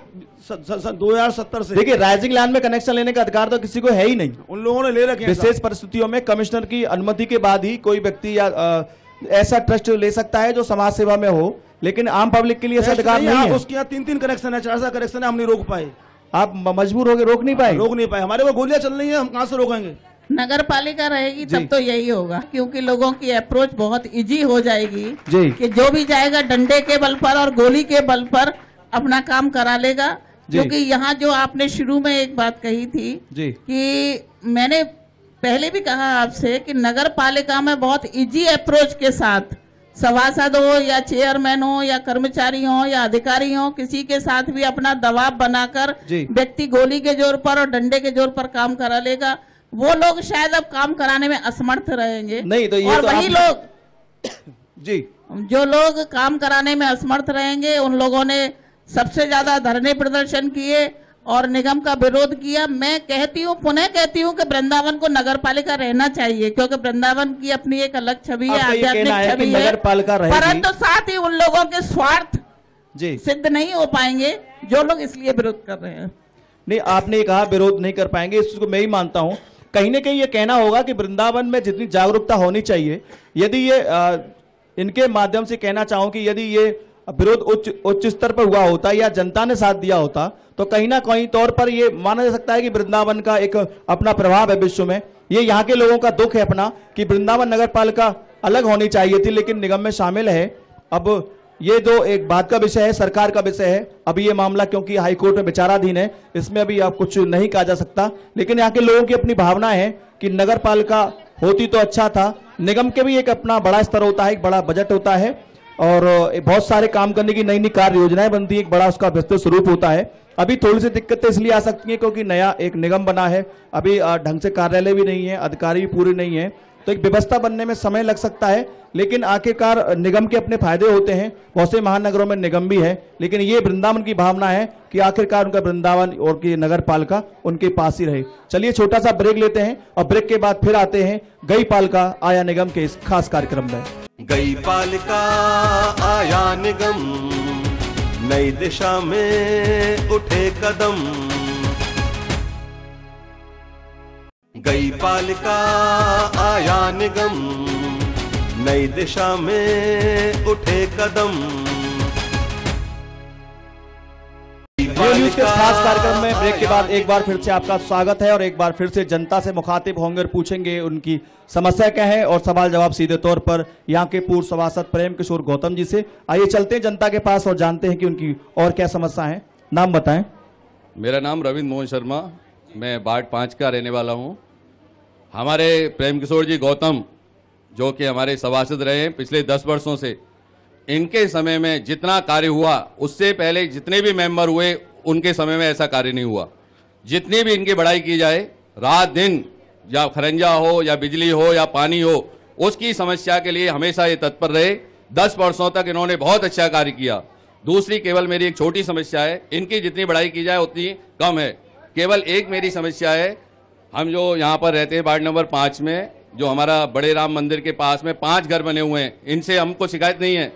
2070 से। देखिए, राइजिंग लाइन में कनेक्शन लेने का अधिकार तो किसी को है ही नहीं। उन लोगों ने ले रखे। विशेष परिस्थितियों में कमिश्नर की अनुमति के बाद ही कोई व्यक्ति या ऐसा ट्रस्ट ले सकता है जो समाज सेवा में हो, लेकिन आम पब्लिक के लिए ऐसा अधिकार नहीं है। उसके यहाँ 3-3 कनेक्शन है, 4 कनेक्शन है, हम नहीं रोक पाए। आप मजबूर हो गए, रोक नहीं पाए? रोक नहीं पाए, हमारे वो गोलियां चल रही हैं, हम कहाँ से रोकेंगे? नगर पालिका रहेगी तब तो यही होगा, क्योंकि लोगों की अप्रोच बहुत इजी हो जाएगी कि जो भी जाएगा डंडे के बल पर और गोली के बल पर अपना काम करा लेगा। क्योंकि यहाँ जो आपने शुरू में एक बात कही थी कि मैंने पहले भी कहा आपसे कि नगर पालिका में बहुत इजी अप्रोच के साथ सभासद हो या चेयरमैन हो या कर्मचारी हो या अधिकारी हो, किसी के साथ भी अपना दबाव बनाकर व्यक्ति गोली के जोर पर और डंडे के जोर पर काम करा लेगा। वो लोग शायद अब काम कराने में असमर्थ रहेंगे। नहीं तो ये और तो वही लोग जी, जो लोग काम कराने में असमर्थ रहेंगे, उन लोगों ने सबसे ज्यादा धरने प्रदर्शन किए और निगम का विरोध किया। मैं कहती हूँ, पुनः कहती हूँ कि वृंदावन को नगर पालिका रहना चाहिए, क्योंकि वृंदावन की अपनी एक अलग छवि है, आध्यात्मिक छवि है, परंतु साथ ही उन लोगों के स्वार्थ सिद्ध नहीं हो पाएंगे जो लोग इसलिए विरोध कर रहे हैं। नहीं, आपने ये कहा विरोध नहीं कर पाएंगे, इसको मैं ही मानता हूँ। कहीं ना कहीं ये कहना होगा कि वृंदावन में जितनी जागरूकता होनी चाहिए, यदि ये इनके माध्यम से कहना चाहूँ कि यदि ये विरोध उच्च स्तर पर हुआ होता या जनता ने साथ दिया होता, तो कहीं ना कहीं तौर पर ये माना जा सकता है कि वृंदावन का एक अपना प्रभाव है विश्व में। ये यहाँ के लोगों का दुख है अपना कि वृंदावन नगर पालिका अलग होनी चाहिए थी, लेकिन निगम में शामिल है। अब ये जो एक बात का विषय है, सरकार का विषय है। अभी ये मामला क्योंकि हाईकोर्ट में विचाराधीन है, इसमें अभी आप कुछ नहीं कहा जा सकता, लेकिन यहाँ के लोगों की अपनी भावना है कि नगर पालिका होती तो अच्छा था। निगम के भी एक अपना बड़ा स्तर होता है, एक बड़ा बजट होता है और बहुत सारे काम करने की नई नई कार्य योजनाएं बनती है, एक बड़ा उसका विस्तृत स्वरूप होता है। अभी थोड़ी सी दिक्कतें इसलिए आ सकती हैं क्योंकि नया एक निगम बना है, अभी ढंग से कार्यालय भी नहीं है, अधिकारी भी पूरे नहीं है, तो एक व्यवस्था बनने में समय लग सकता है। लेकिन आखिरकार निगम के अपने फायदे होते हैं, बहुत से महानगरों में निगम भी है, लेकिन ये वृंदावन की भावना है कि आखिरकार उनका वृंदावन और की नगर पालिका उनके पास ही रहे। चलिए छोटा सा ब्रेक लेते हैं और ब्रेक के बाद फिर आते हैं गई पालिका आया निगम के इस खास कार्यक्रम में। गई पालिका आया निगम, नई दिशा में उठे कदम। गई पालिका आया निगम, नई दिशा में उठे कदम। न्यूज़ के खास कार्यक्रम में ब्रेक के बाद एक बार फिर से आपका स्वागत है और एक बार फिर से जनता से मुखातिब होंगे और पूछेंगे उनकी समस्या क्या है और सवाल जवाब सीधे तौर पर यहाँ के पूर्व सभासद प्रेम किशोर गौतम जी से। आइए चलते हैं जनता के पास और जानते हैं कि उनकी और क्या समस्या है। नाम बताएं। मेरा नाम रविंद्र मोहन शर्मा, मैं वार्ड 5 का रहने वाला हूँ। हमारे प्रेम किशोर जी गौतम जो कि हमारे सभासद रहे हैं पिछले 10 वर्षों से, इनके समय में जितना कार्य हुआ उससे पहले जितने भी मेंबर हुए उनके समय में ऐसा कार्य नहीं हुआ। जितनी भी इनकी बड़ाई की जाए, रात दिन या खरंजा हो या बिजली हो या पानी हो, उसकी समस्या के लिए हमेशा ये तत्पर रहे। 10 वर्षों तक इन्होंने बहुत अच्छा कार्य किया। दूसरी केवल मेरी एक छोटी समस्या है, इनकी जितनी बड़ाई की जाए उतनी कम है। केवल एक मेरी समस्या है, हम जो यहाँ पर रहते हैं वार्ड नंबर 5 में, जो हमारा बड़े राम मंदिर के पास में 5 घर बने हुए हैं, इनसे हमको शिकायत नहीं है।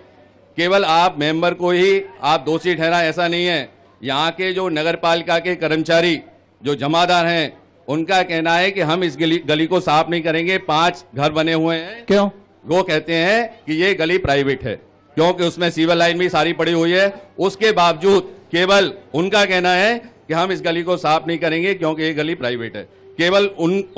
केवल आप मेंबर को ही आप दोषी ठहरा, ऐसा नहीं है। यहाँ के जो नगर पालिका के कर्मचारी जो जमादार हैं, उनका कहना है कि हम इस गली को साफ नहीं करेंगे। 5 घर बने हुए हैं। क्यों? वो कहते हैं कि ये गली प्राइवेट है, क्योंकि उसमें सीवर लाइन भी सारी पड़ी हुई है। उसके बावजूद केवल उनका कहना है कि हम इस गली को साफ नहीं करेंगे क्योंकि ये गली प्राइवेट है। केवल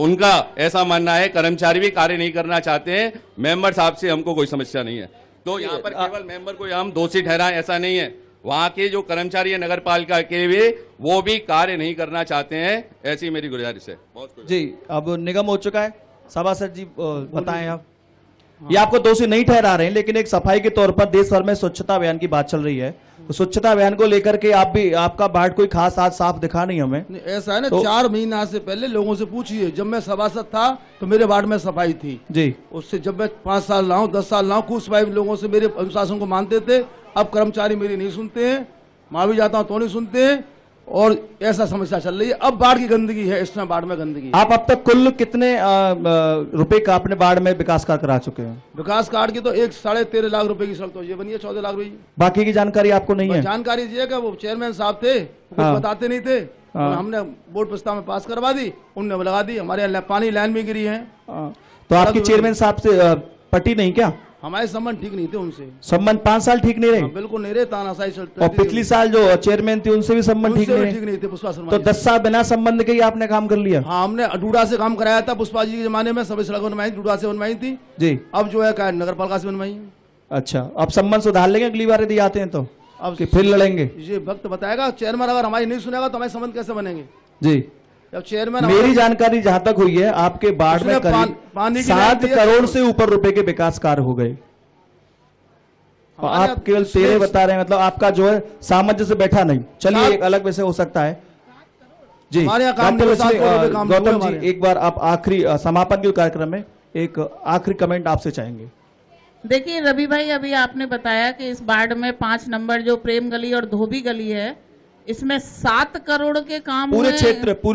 उनका ऐसा मानना है। कर्मचारी भी कार्य नहीं करना चाहते हैं। मेंबर साहब से हमको कोई समस्या नहीं है। तो यहाँ पर केवल मेंबर को हम दोषी ठहराएं, ऐसा नहीं है। वहाँ के जो कर्मचारी है नगर पालिका के भी, वो भी कार्य नहीं करना चाहते हैं। ऐसी मेरी गुजारिश है। जी, अब निगम हो चुका है। सभासद जी बताएं आप। ये आपको दोषी नहीं ठहरा रहे हैं, लेकिन एक सफाई के तौर पर देश भर में स्वच्छता अभियान की बात चल रही है, तो स्वच्छता अभियान को लेकर के आप भी, आपका वार्ड कोई खास आज साफ दिखा नहीं हमें। ऐसा है ना, तो 4 महीना से पहले लोगों से पूछिए। जब मैं सभासद था तो मेरे वार्ड में सफाई थी जी। उससे जब मैं 5 साल रहा हूँ, 10 साल रहा हूँ, कुछ सफाई लोगों से मेरे अनुशासन को मानते थे। अब कर्मचारी मेरी नहीं सुनते हैं, मैं भी जाता हूँ तो नहीं सुनते हैं, और ऐसा समस्या चल रही है। अब बाढ़ की गंदगी है, इस समय बाढ़ में गंदगी है। आप अब तक कुल कितने रुपए का अपने बाढ़ में विकास कार्य करा चुके हैं? विकास कार्ड की तो 13.5 लाख रुपए की सड़क तो ये बनी है, 14 लाख रुपए। बाकी की जानकारी आपको नहीं है? जानकारी ये कि वो चेयरमैन साहब थे, कुछ बताते नहीं थे। हमने बोर्ड प्रस्ताव में पास करवा दी, उनने लगा दी। हमारे यहाँ पानी लाइन भी गिरी है। तो आपकी चेयरमैन साहब से पटी नहीं क्या? हमारे संबंध ठीक नहीं थे उनसे। संबंध 5 साल ठीक नहीं रहे? बिल्कुल नहीं रहे, तानाशाही चलते। और पिछली साल जो चेयरमैन थी उनसे भी संबंध ठीक नहीं थे। पुष्पा शर्मा। तो 10 साल बिना संबंध के ही आपने काम कर लिया? हाँ, हमने डूडा से काम कराया था। पुष्पा जी के जमाने में सभी सड़क बनवाई डूडा से बनवाई थी जी। अब जो है क्या नगर पालिका से बनवाई। अच्छा, अब संबंध सुधार लेंगे अगली बार यदि आते हैं तो? अब फिर लड़ेंगे? ये वक्त बताएगा। चेयरमैन अगर हमारी नहीं सुनेगा तो हमारे संबंध कैसे बनेंगे जी? जब चेयरमैन, मेरी जानकारी जहां तक हुई है, आपके वार्ड में करीब 7 करोड़ से ऊपर रुपए के विकास कार्य हो गए। आप केवल 13 बता रहे हैं, मतलब आपका जो है सामंजस्य से बैठा नहीं। चलिए, एक अलग विषय हो सकता है जी। गौतम जी, एक बार आप आखिरी समापन के कार्यक्रम में एक आखिरी कमेंट आपसे चाहेंगे। देखिए रवि भाई, अभी आपने बताया कि इस वार्ड में 5 नंबर जो प्रेम गली और धोबी गली है, इसमें 7 करोड़ के काम पूरे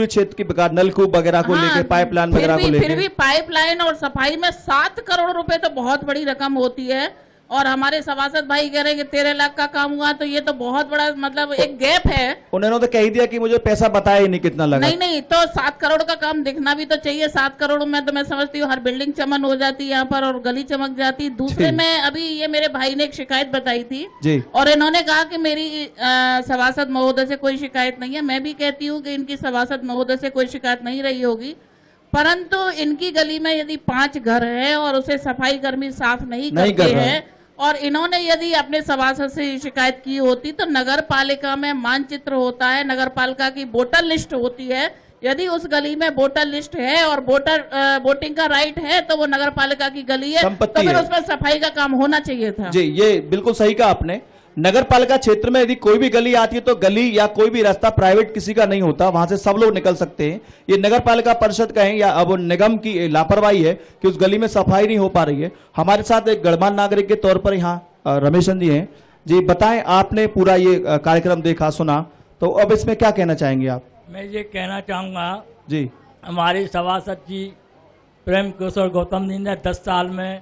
क्षेत्र के विकास, नलकूप वगैरह को लेकर, पाइपलाइन वगैरह को लेकर। फिर भी पाइपलाइन और सफाई में 7 करोड़ रुपए तो बहुत बड़ी रकम होती है। और हमारे सभासद भाई कह रहे हैं कि 13 लाख का काम हुआ, तो ये तो बहुत बड़ा मतलब एक गैप है। उन्होंने तो कह ही दिया कि मुझे पैसा बताया ही नहीं कितना लगा। नहीं, तो 7 करोड़ का काम दिखना भी तो चाहिए। 7 करोड़ में तो मैं समझती हूँ हर बिल्डिंग चमन हो जाती है यहाँ पर, और गली चमक जाती। दूसरे में अभी ये मेरे भाई ने एक शिकायत बताई थी जी, और इन्होंने कहा कि मेरी सभासद महोदय से कोई शिकायत नहीं है। मैं भी कहती हूँ कि इनकी सभासद महोदय से कोई शिकायत नहीं रही होगी, परंतु इनकी गली में यदि 5 घर है और उसे सफाई कर्मी साफ नहीं करते हैं और इन्होंने यदि अपने सभासद से शिकायत की होती तो नगर पालिका में मानचित्र होता है, नगर पालिका की वोटर लिस्ट होती है। यदि उस गली में वोटर लिस्ट है और वोटिंग का राइट है तो वो नगर पालिका की गली है, तो फिर उसमें सफाई का काम होना चाहिए था। जी, ये बिल्कुल सही कहा आपने। नगर पालिका क्षेत्र में यदि कोई भी गली आती है तो गली या कोई भी रास्ता प्राइवेट किसी का नहीं होता, वहां से सब लोग निकल सकते हैं। ये नगर पालिका परिषद कहें या अब निगम की लापरवाही है कि उस गली में सफाई नहीं हो पा रही है। हमारे साथ एक गणमान्य नागरिक के तौर पर यहाँ रमेशन जी हैं। जी बताएं, आपने पूरा ये कार्यक्रम देखा सुना, तो अब इसमें क्या कहना चाहेंगे आप? मैं ये कहना चाहूँगा जी, हमारे सभासद जी प्रेम किशोर गौतम जी ने 10 साल में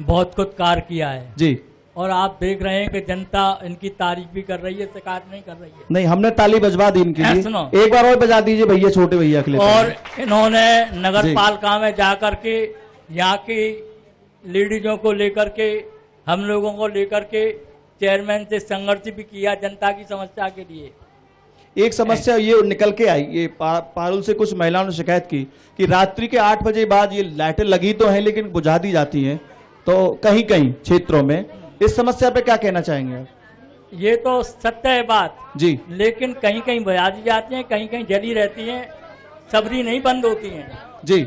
बहुत कुछ कार्य किया है जी, और आप देख रहे हैं कि जनता इनकी तारीफ भी कर रही है, शिकायत नहीं कर रही है। नहीं, हमने ताली बजवा दी इनके लिए। सुनो, एक बार और बजा दीजिए भैया, छोटे भैया के लिए। और इन्होंने नगर पालिका में जाकर के यहाँ की लेडीजों को लेकर के, हम लोगों को लेकर के चेयरमैन से संघर्ष भी किया जनता की समस्या के लिए। एक समस्या ये निकल के आई, ये पारुल से कुछ महिलाओं ने शिकायत की कि रात्रि के 8 बजे बाद ये लाइटें लगी तो हैं लेकिन बुझा दी जाती हैं, तो कहीं कहीं क्षेत्रों में। इस समस्या पे क्या कहना चाहेंगे आप? ये तो सत्य है बात जी, लेकिन कहीं कहीं बुझा दी जाती हैं, कहीं कहीं जली रहती हैं, सबरी नहीं बंद होती हैं जी,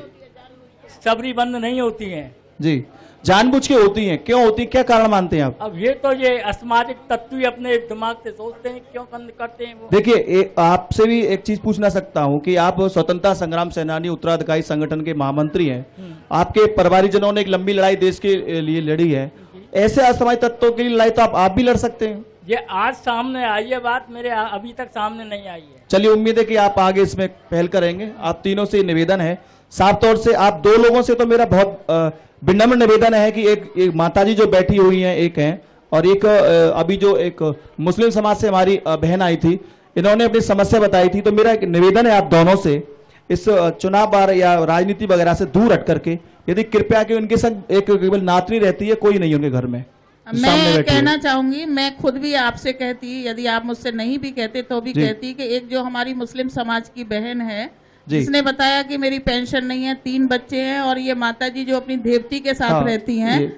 सबरी बंद नहीं होती हैं जी, जानबूझ के होती हैं। क्यों होती, क्या कारण मानते हैं आप? अब ये तो ये असामाजिक तत्व ही अपने दिमाग से सोचते हैं क्यों बंद करते हैं वो। देखिए, आपसे भी एक चीज पूछना सकता हूं कि आप स्वतंत्रता संग्राम सेनानी उत्तराधिकारी संगठन के महामंत्री हैं, आपके परिवारजनों ने एक लंबी लड़ाई देश के लिए लड़ी है, ऐसे असामाजिक तत्वों की लड़ाई तो आप भी लड़ सकते हैं। ये आज सामने आई है बात, मेरे अभी तक सामने नहीं आई है। चलिए, उम्मीद है कि आप आगे इसमें पहल करेंगे। आप तीनों से निवेदन है, साफ तौर से आप 2 लोगों से तो मेरा बहुत विनम्र निवेदन है कि एक माताजी जो बैठी हुई हैं, एक हैं, और एक अभी जो एक मुस्लिम समाज से हमारी बहन आई थी, इन्होंने अपनी समस्या बताई थी। तो मेरा एक निवेदन है आप दोनों से, इस चुनाव बार या राजनीति वगैरह से दूर हट करके यदि कृपया कि उनके संग एक केवल नातनी रहती है, कोई नहीं उनके घर में। मैं कहना चाहूंगी, मैं खुद भी आपसे कहती, यदि आप मुझसे नहीं भी कहते तो भी कहती कि एक जो हमारी मुस्लिम समाज की बहन है जिसने बताया कि मेरी पेंशन नहीं है, 3 बच्चे हैं, और ये माताजी जो अपनी देवती के साथ रहती हैं,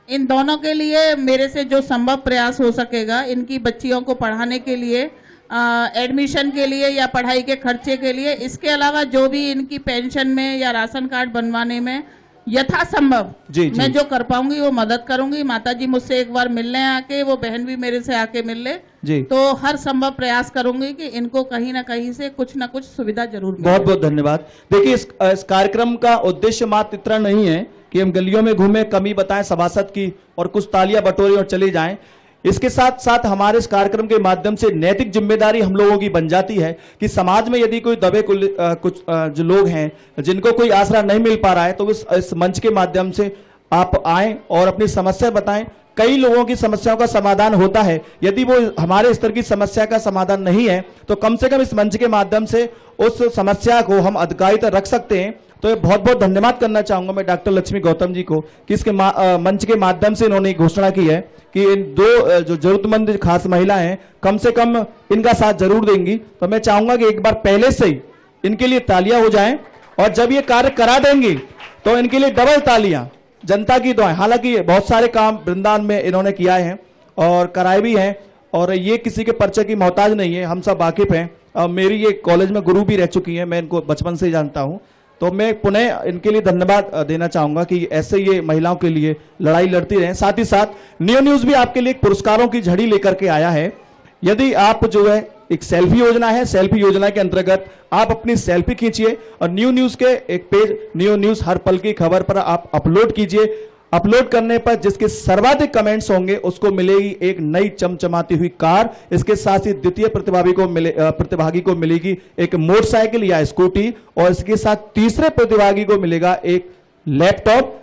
इन दोनों के लिए मेरे से जो संभव प्रयास हो सकेगा, इनकी बच्चियों को पढ़ाने के लिए, एडमिशन के लिए या पढ़ाई के खर्चे के लिए, इसके अलावा जो भी इनकी पेंशन में या राशन कार्ड बनवाने में यथासंभव मैं जो कर पाऊंगी वो मदद करूंगी। माताजी मुझसे एक बार मिलने आके, वो बहन भी मेरे से आके मिल ले, तो हर संभव प्रयास करूंगी कि इनको कहीं ना कहीं से कुछ ना कुछ सुविधा जरूर मिले। बहुत बहुत धन्यवाद। देखिए, इस कार्यक्रम का उद्देश्य मात्र इतना नहीं है कि हम गलियों में घूमे, कमी बताएं सभासद की और कुछ तालियां बटोरें और चले जाएं। इसके साथ साथ हमारे इस कार्यक्रम के माध्यम से नैतिक जिम्मेदारी हम लोगों की बन जाती है कि समाज में यदि कोई दबे कुछ जो लोग हैं जिनको कोई आसरा नहीं मिल पा रहा है, तो इस मंच के माध्यम से आप आएं और अपनी समस्या बताएं। कई लोगों की समस्याओं का समाधान होता है, यदि वो हमारे स्तर की समस्या का समाधान नहीं है तो कम से कम इस मंच के माध्यम से उस समस्या को हम अधिकारी तक रख सकते हैं। तो ये बहुत बहुत धन्यवाद करना चाहूंगा मैं डॉक्टर लक्ष्मी गौतम जी को कि इसके मंच के माध्यम से इन्होंने घोषणा की है कि इन 2 जो जरूरतमंद खास महिला हैं कम से कम इनका साथ जरूर देंगी। तो मैं चाहूंगा कि एक बार पहले से ही इनके लिए तालियां हो जाएं, और जब ये कार्य करा देंगी तो इनके लिए डबल तालियां, जनता की दुआएं। हालांकि बहुत सारे काम वृंदावन में इन्होंने किया है और कराए भी हैं, और ये किसी के परिचय की मोहताज नहीं है, हम सब वाकिफ हैं। मेरी ये कॉलेज में गुरु भी रह चुकी हैं, मैं इनको बचपन से ही जानता हूँ। तो मैं पुनः इनके लिए धन्यवाद देना चाहूंगा कि ऐसे ये महिलाओं के लिए लड़ाई लड़ती रहें। साथ ही साथ न्यू न्यूज भी आपके लिए पुरस्कारों की झड़ी लेकर के आया है। यदि आप जो है, एक सेल्फी योजना है, सेल्फी योजना के अंतर्गत आप अपनी सेल्फी खींचिए और न्यू न्यूज के एक पेज न्यू न्यूज हर पल की खबर पर आप अपलोड कीजिए। अपलोड करने पर जिसके सर्वाधिक कमेंट्स होंगे उसको मिलेगी एक नई चमचमाती हुई कार। इसके साथ ही द्वितीय प्रतिभागी को मिलेगी एक मोटरसाइकिल या स्कूटी, और इसके साथ तीसरे प्रतिभागी को मिलेगा एक लैपटॉप।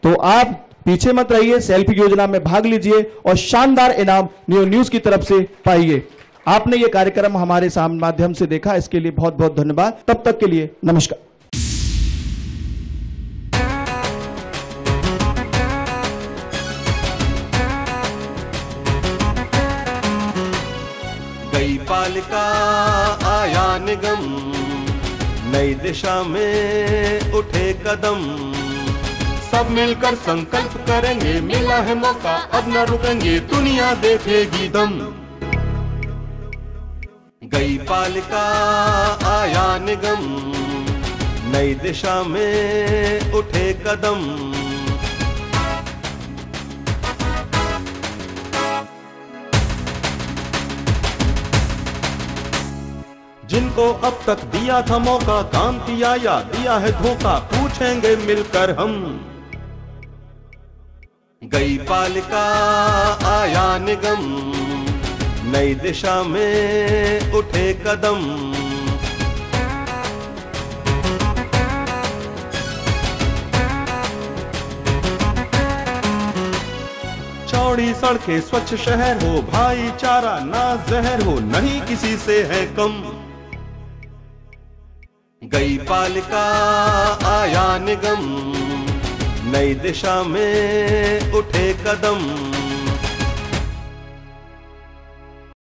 तो आप पीछे मत रहिए, सेल्फी योजना में भाग लीजिए और शानदार इनाम न्यू न्यूज की तरफ से पाइए। आपने ये कार्यक्रम हमारे माध्यम से देखा, इसके लिए बहुत बहुत धन्यवाद। तब तक के लिए नमस्कार। गई पालिका आया निगम, नई दिशा में उठे कदम, सब मिलकर संकल्प करेंगे, मिला है मौका अब न रुकेंगे, दुनिया देखेगी दम। गई पालिका आया निगम, नई दिशा में उठे कदम। जिनको अब तक दिया था मौका, काम किया या दिया है धोखा, पूछेंगे मिलकर हम। गई पालिका आया निगम, नई दिशा में उठे कदम। चौड़ी सड़कें, स्वच्छ शहर हो, भाईचारा ना जहर हो, नहीं किसी से है कम। गई पालिका आया निगम, नई दिशा में उठे कदम।